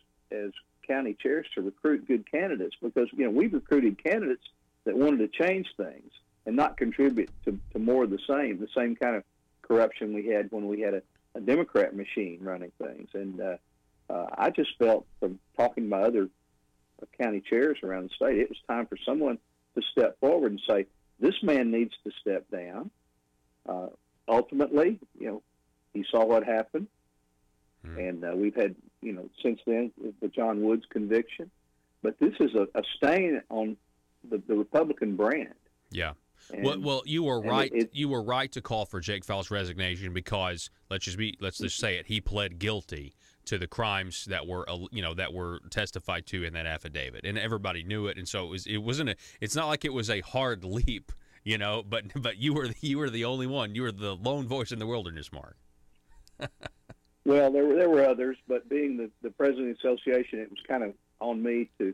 county chairs to recruit good candidates, because we've recruited candidates that wanted to change things and not contribute to more of the same kind of corruption we had when we had a Democrat machine running things. And I just felt, from talking to my other county chairs around the state, it was time for someone to step forward and say, this man needs to step down. Ultimately, he saw what happened. And we've had, since then, the John Woods conviction. But this is a stain on the Republican brand. Yeah. And, well, you were right. You were right to call for Jake Fowler's resignation, because let's just say it. He pled guilty to the crimes that were testified to in that affidavit, and everybody knew it. And so it's not like it was a hard leap, But you were the only one. You were the lone voice in the wilderness, Mark. Well, there were others, but being the president of the association, it was kind of on me to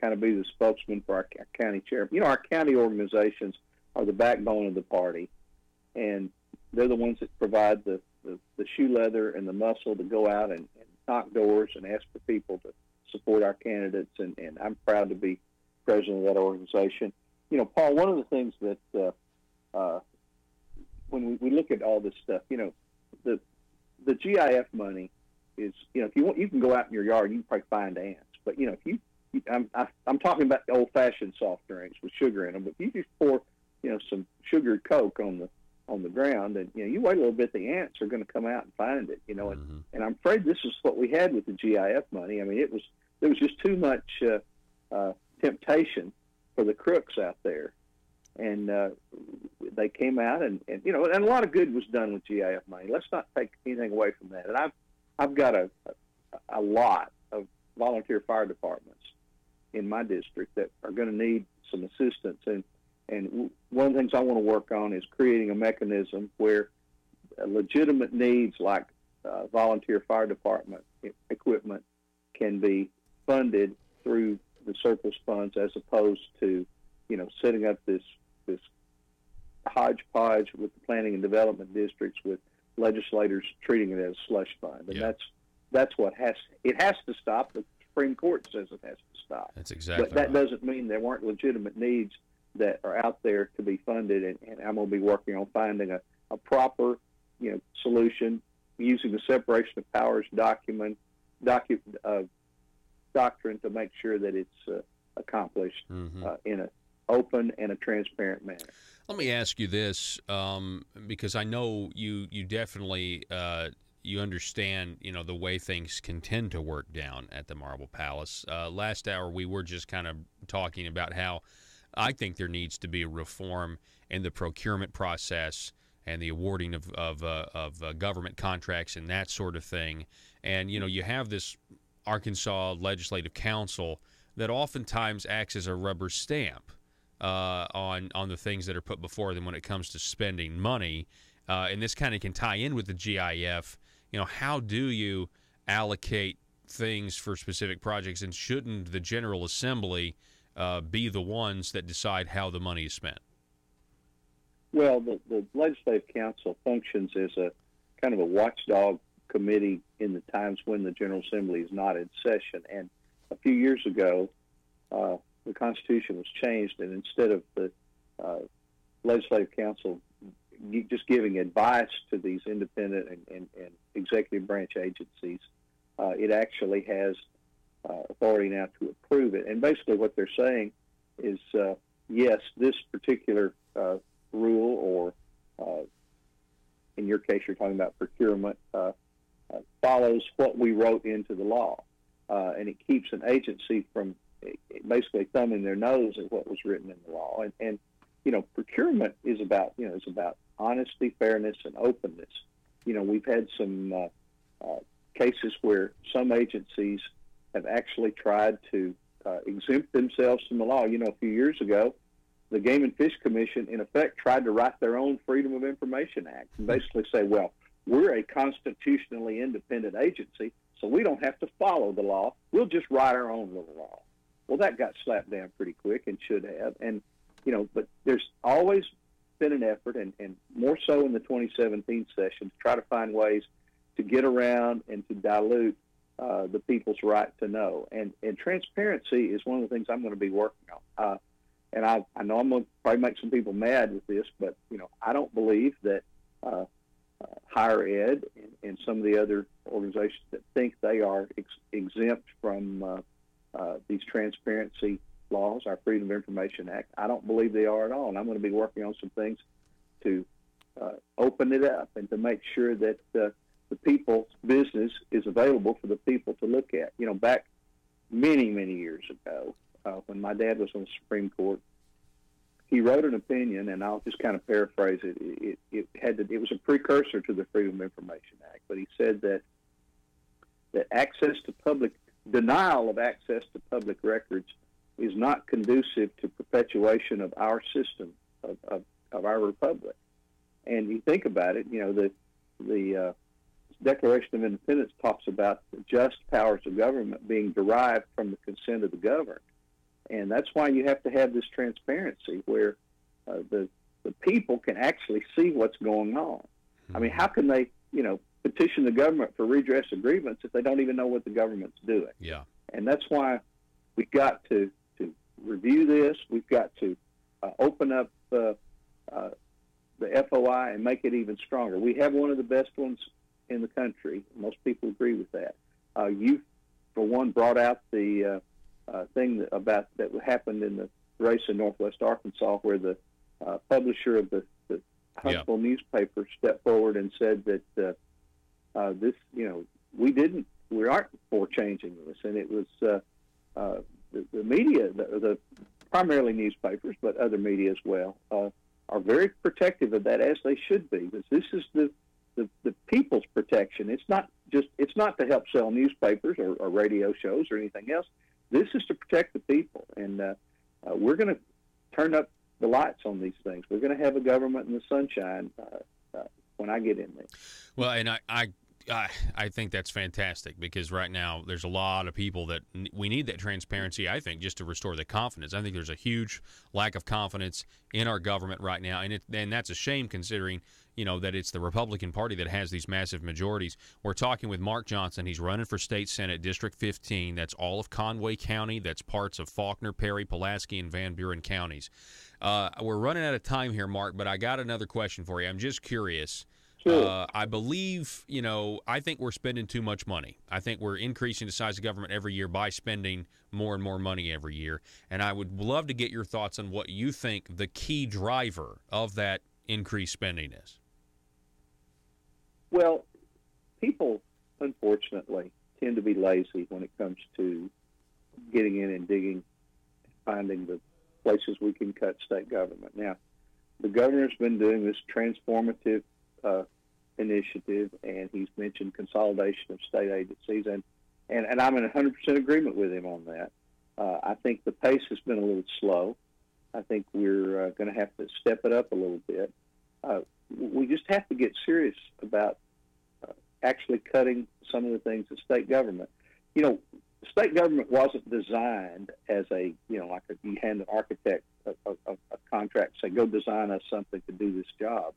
kind of be the spokesman for our county chair. Our county organizations are the backbone of the party, and they're the ones that provide the shoe leather and the muscle to go out and knock doors and ask for people to support our candidates, and I'm proud to be president of that organization. Paul, one of the things that when we look at all this stuff, the GIF money is, if you want, you can go out in your yard and you can probably find ants. But I'm talking about the old-fashioned soft drinks with sugar in them. But if you just pour, some sugared Coke on the ground, and you wait a little bit, the ants are going to come out and find it. And I'm afraid this is what we had with the GIF money. I mean, there was just too much temptation for the crooks out there, and they came out and a lot of good was done with GIF money. Let's not take anything away from that. And I've got a lot of volunteer fire departments in my district that are going to need some assistance, and one of the things I want to work on is creating a mechanism where legitimate needs like volunteer fire department equipment can be funded through the surplus funds, as opposed to setting up this hodgepodge with the planning and development districts, with legislators treating it as a slush fund. And that's what has to stop. The Supreme Court says it has to stop. That's exactly But that right. doesn't mean there weren't legitimate needs that are out there to be funded, and I'm going to be working on finding a proper solution using the separation of powers doctrine to make sure that it's accomplished in an open and a transparent manner. Let me ask you this, because I know you definitely you understand the way things can tend to work down at the Marble Palace. Last hour we were just kind of talking about how I think there needs to be a reform in the procurement process and the awarding of government contracts and that sort of thing. And you have this Arkansas Legislative Council that oftentimes acts as a rubber stamp on the things that are put before them when it comes to spending money. And this kind of can tie in with the GIF. How do you allocate things for specific projects, and shouldn't the General Assembly be the ones that decide how the money is spent? Well, the Legislative Council functions as a kind of a watchdog committee in the times when the General Assembly is not in session. And a few years ago, the Constitution was changed, and instead of the Legislative Council just giving advice to these independent and executive branch agencies, it actually has authority now to approve it. And basically what they're saying is, yes, this particular rule, or in your case you're talking about procurement, follows what we wrote into the law. And it keeps an agency from basically thumbing their nose at what was written in the law. And procurement is about honesty, fairness, and openness. We've had some cases where some agencies have actually tried to exempt themselves from the law. A few years ago, the Game and Fish Commission, in effect, tried to write their own Freedom of Information Act and basically say, well, we're a constitutionally independent agency, so we don't have to follow the law. We'll just write our own little law. Well, that got slapped down pretty quick, and should have. And, but there's always been an effort, and more so in the 2017 session, to try to find ways to get around and to dilute the people's right to know. And transparency is one of the things I'm going to be working on. And I know I'm going to probably make some people mad with this, but, I don't believe that higher ed and some of the other organizations that think they are exempt from these transparency laws, our Freedom of Information Act, I don't believe they are at all. And I'm going to be working on some things to open it up and to make sure that the people's business is available for the people to look at. Back many, many years ago, when my dad was on the Supreme Court, he wrote an opinion, and I'll just kind of paraphrase it. It was a precursor to the Freedom of Information Act, but he said that denial of access to public records is not conducive to perpetuation of our system of our republic. And you think about it, the Declaration of Independence talks about the just powers of government being derived from the consent of the governed. And that's why you have to have this transparency where the people can actually see what's going on. I mean, how can they, petition the government for redress of grievance if they don't even know what the government's doing? Yeah. And that's why we've got to review this. We've got to open up the FOI and make it even stronger. We have one of the best ones in the country. Most people agree with that. You, for one, brought out the thing that happened in the race in Northwest Arkansas, where the publisher of the Huntsville newspaper stepped forward and said that this, we aren't for changing this, and it was the media, the primarily newspapers, but other media as well, are very protective of that, as they should be, because this is the people's protection. It's not to help sell newspapers or radio shows or anything else. This is to protect the people, and we're going to turn up the lights on these things. We're going to have a government in the sunshine when I get in there. Well, and I think that's fantastic, because right now there's a lot of people that we need that transparency, I think, just to restore the confidence. I think there's a huge lack of confidence in our government right now, and that's a shame, considering that it's the Republican Party that has these massive majorities. We're talking with Mark Johnson. He's running for State Senate, District 15. That's all of Conway County. That's parts of Faulkner, Perry, Pulaski, and Van Buren counties. We're running out of time here, Mark, but I got another question for you. I'm just curious. Sure. I believe, I think we're spending too much money. I think we're increasing the size of government every year by spending more and more money every year. And I would love to get your thoughts on what you think the key driver of that increased spending is. Well, people, unfortunately, tend to be lazy when it comes to getting in and digging, finding the places we can cut state government. Now, the governor's been doing this transformative initiative, and he's mentioned consolidation of state agencies, and I'm in 100% agreement with him on that. I think the pace has been a little slow. I think we're going to have to step it up a little bit. We just have to get serious about actually cutting some of the things in state government. State government wasn't designed as you hand an architect a contract, say, go design us something to do this job.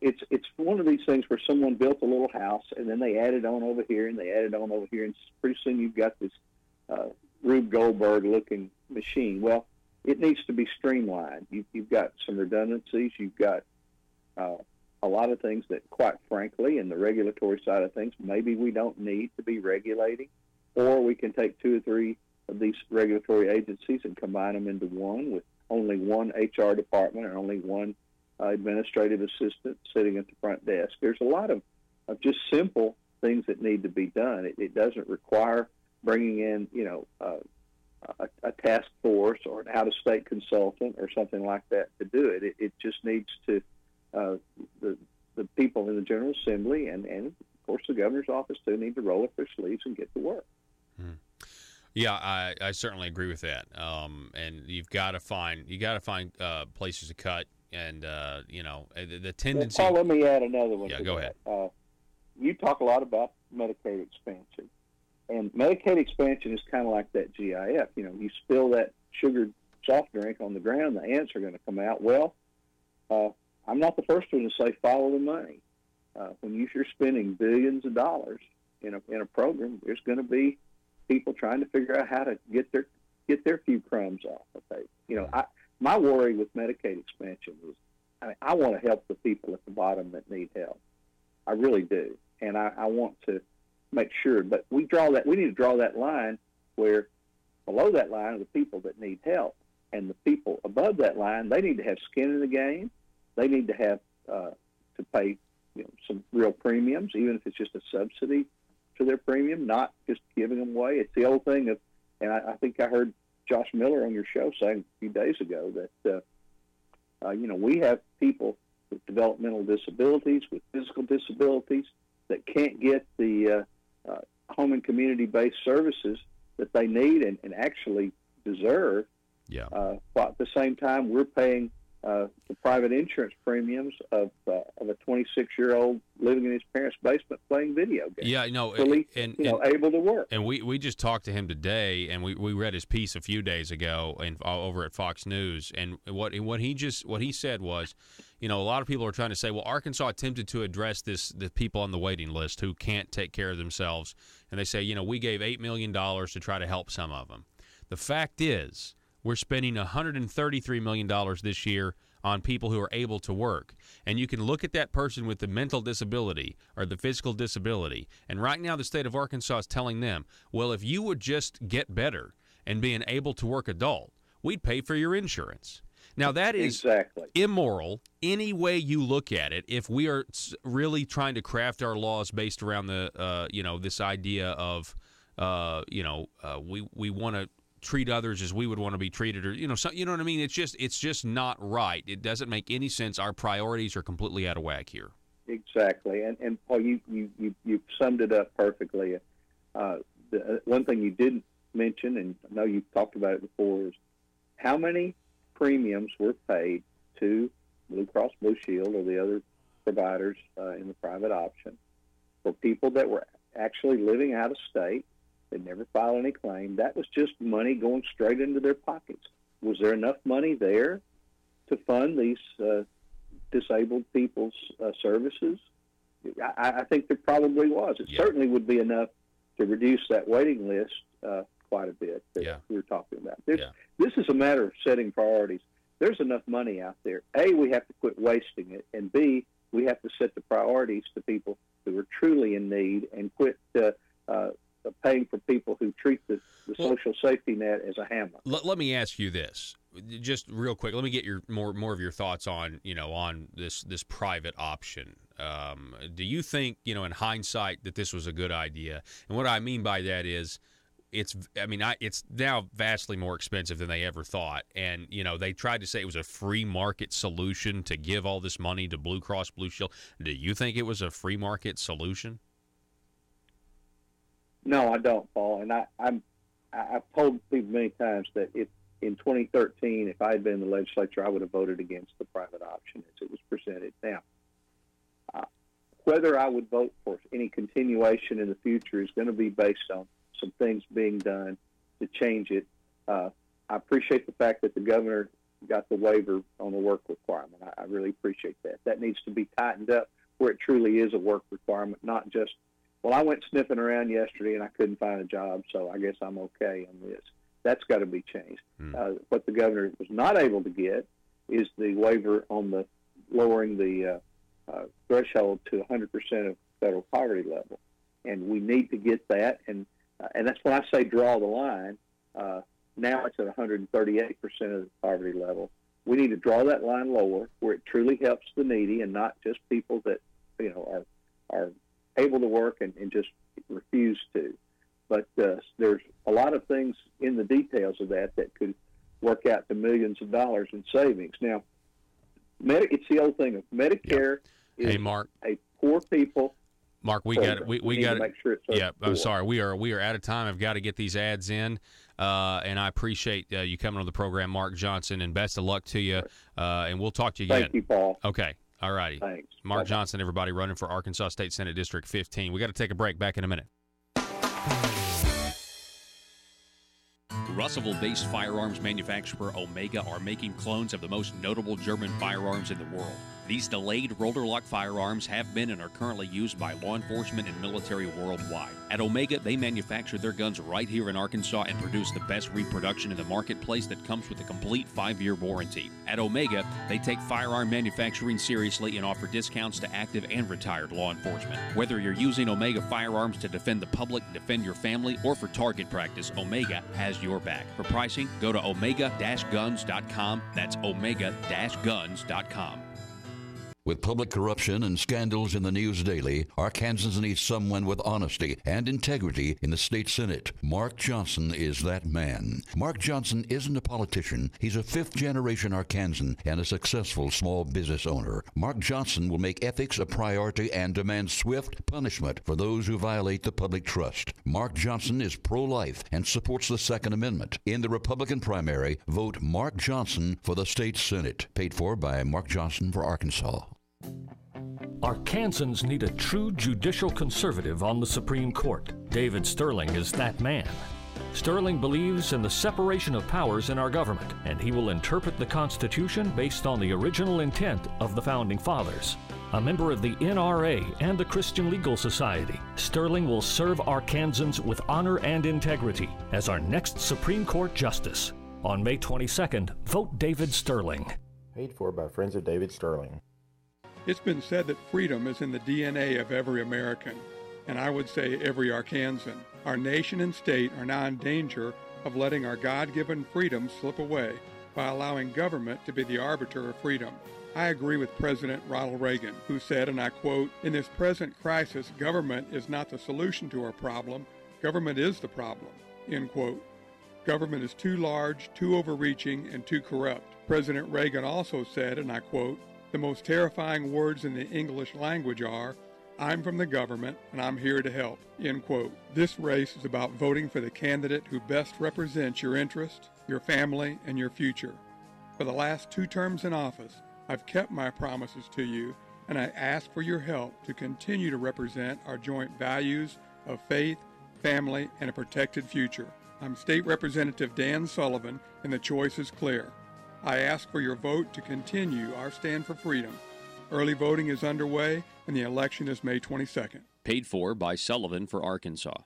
It's one of these things where someone built a little house, and then they added on over here, and they added on over here, and pretty soon you've got this Rube Goldberg-looking machine. Well, it needs to be streamlined. You've got some redundancies. You've got a lot of things that, quite frankly, in the regulatory side of things, maybe we don't need to be regulating, or we can take 2 or 3 of these regulatory agencies and combine them into one with only one HR department or only one administrative assistant sitting at the front desk. There's a lot of just simple things that need to be done. It doesn't require bringing in, a task force or an out-of-state consultant or something like that to do it. It just needs to the people in the General Assembly and of course the governor's office too need to roll up their sleeves and get to work. Yeah, I certainly agree with that. And you've got to find places to cut, and the tendency. Well, Paul, let me add another one. Yeah, go ahead. You talk a lot about Medicaid expansion, and Medicaid expansion is kind of like that GIF. You spill that sugared soft drink on the ground, the ants are going to come out. Well, I'm not the first one to say follow the money. When you're spending billions of dollars in a program, there's going to be people trying to figure out how to get their few crumbs off. Okay, my worry with Medicaid expansion is, I want to help the people at the bottom that need help. I really do, and I want to make sure. But we need to draw that line where below that line are the people that need help, and the people above that line, they need to have skin in the game. They need to have to pay some real premiums, even if it's just a subsidy to their premium, not just giving them away. It's the old thing of, and I think I heard Josh Miller on your show saying a few days ago that we have people with developmental disabilities, with physical disabilities, that can't get the home and community-based services that they need and actually deserve. Yeah. But at the same time, we're paying the private insurance premiums of a 26-year-old living in his parents' basement playing video games. Yeah, fully, able to work. And we just talked to him today, and we read his piece a few days ago over at Fox News. And what he said was, a lot of people are trying to say, well, Arkansas attempted to address the people on the waiting list who can't take care of themselves, and they say, we gave $8 million to try to help some of them. The fact is, we're spending $133 million this year on people who are able to work. And you can look at that person with the mental disability or the physical disability. And right now the state of Arkansas is telling them, well, if you would just get better and be an able to work adult, we'd pay for your insurance. Now, that is immoral any way you look at it if we are really trying to craft our laws based around this idea of, we want to treat others as we would want to be treated, or you know what I mean. It's just not right. It doesn't make any sense. Our priorities are completely out of whack here. Exactly, and Paul, you summed it up perfectly. The one thing you didn't mention, and I know you've talked about it before, is how many premiums were paid to Blue Cross Blue Shield or the other providers in the private option for people that were actually living out of state. They never filed any claim. That was just money going straight into their pockets. Was there enough money there to fund these disabled people's services? I think there probably was. It certainly would be enough to reduce that waiting list quite a bit that we were talking about. This is a matter of setting priorities. There's enough money out there. A, we have to quit wasting it, and B, we have to set the priorities to people who are truly in need and quit paying for people who treat the social safety net as a hammer. Let me ask you this, just real quick. Let me get your more of your thoughts on on this private option. Do you think in hindsight that this was a good idea? And what I mean by that is, it's now vastly more expensive than they ever thought. And they tried to say it was a free market solution to give all this money to Blue Cross Blue Shield. Do you think it was a free market solution? No, I don't, Paul. And I've told people many times that if in 2013, if I had been in the legislature, I would have voted against the private option as it was presented. Now, whether I would vote for any continuation in the future is going to be based on some things being done to change it. I appreciate the fact that the governor got the waiver on the work requirement. I really appreciate that. That needs to be tightened up where it truly is a work requirement, not just, well, I went sniffing around yesterday and I couldn't find a job, so I guess I'm okay on this. That's got to be changed. What the governor was not able to get is the waiver on the lowering the threshold to 100% of federal poverty level, and we need to get that. And that's when I say draw the line. Now it's at 138% of the poverty level. We need to draw that line lower where it truly helps the needy and not just people that are able to work and just refuse to. But there's a lot of things in the details of that could work out to millions of dollars in savings. Now, it's the old thing of Medicare is a poor people. Mark, we got to make sure it's I'm sorry. We are out of time. I've got to get these ads in, and I appreciate you coming on the program, Mark Johnson, and best of luck to you. And we'll talk to you again. Thank you, Paul. Okay. All righty. Thanks. Mark Johnson, everybody, running for Arkansas State Senate District 15. We got to take a break. Back in a minute. Russellville-based firearms manufacturer Omega are making clones of the most notable German firearms in the world. These delayed rotor-lock firearms have been and are currently used by law enforcement and military worldwide. At Omega, they manufacture their guns right here in Arkansas and produce the best reproduction in the marketplace that comes with a complete 5-year warranty. At Omega, they take firearm manufacturing seriously and offer discounts to active and retired law enforcement. Whether you're using Omega firearms to defend the public, defend your family, or for target practice, Omega has your back. For pricing, go to omega-guns.com. That's omega-guns.com. With public corruption and scandals in the news daily, Arkansans need someone with honesty and integrity in the state Senate. Mark Johnson is that man. Mark Johnson isn't a politician. He's a fifth-generation Arkansan and a successful small business owner. Mark Johnson will make ethics a priority and demand swift punishment for those who violate the public trust. Mark Johnson is pro-life and supports the Second Amendment. In the Republican primary, vote Mark Johnson for the state Senate. Paid for by Mark Johnson for Arkansas. Arkansans need a true judicial conservative on the Supreme Court. David Sterling is that man. Sterling believes in the separation of powers in our government, and he will interpret the Constitution based on the original intent of the Founding Fathers. A member of the NRA and the Christian Legal Society, Sterling will serve Arkansans with honor and integrity as our next Supreme Court Justice. On May 22nd, vote David Sterling. Paid for by Friends of David Sterling. It's been said that freedom is in the DNA of every American, and I would say every Arkansan. Our nation and state are now in danger of letting our God-given freedom slip away by allowing government to be the arbiter of freedom. I agree with President Ronald Reagan, who said, and I quote, "In this present crisis, government is not the solution to our problem. Government is the problem," end quote. Government is too large, too overreaching, and too corrupt. President Reagan also said, and I quote, "The most terrifying words in the English language are, 'I'm from the government and I'm here to help,'" end quote. This race is about voting for the candidate who best represents your interest, your family, and your future. For the last 2 terms in office, I've kept my promises to you, and I ask for your help to continue to represent our joint values of faith, family, and a protected future. I'm State Representative Dan Sullivan, and the choice is clear. I ask for your vote to continue our stand for freedom. Early voting is underway, and the election is May 22nd. Paid for by Sullivan for Arkansas.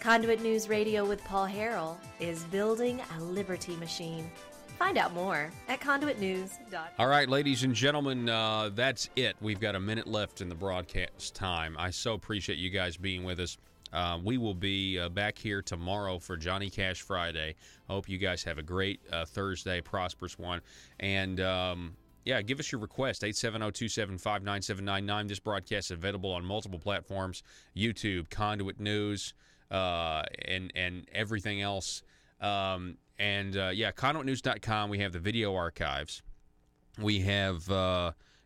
Conduit News Radio with Paul Harrell is building a liberty machine. Find out more at conduitnews.com. All right, ladies and gentlemen, that's it. We've got a minute left in the broadcast time. I so appreciate you guys being with us. We will be back here tomorrow for Johnny Cash Friday. I hope you guys have a great Thursday, prosperous one. And, yeah, give us your request, 870-275-9799. This broadcast is available on multiple platforms, YouTube, Conduit News, and everything else. Yeah, conduitnews.com. We have the video archives. We have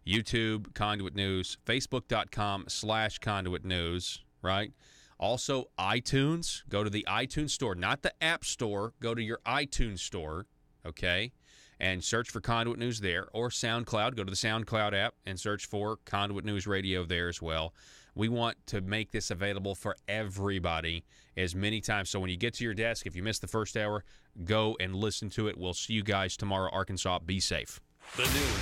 YouTube, Conduit News, Facebook.com/Conduit News, right? Also, iTunes. Go to the iTunes store, not the App Store. Go to your iTunes store, okay, and search for Conduit News there. Or SoundCloud. Go to the SoundCloud app and search for Conduit News Radio there as well. We want to make this available for everybody as many times. So when you get to your desk, if you missed the first hour, go and listen to it. We'll see you guys tomorrow, Arkansas. Be safe. The news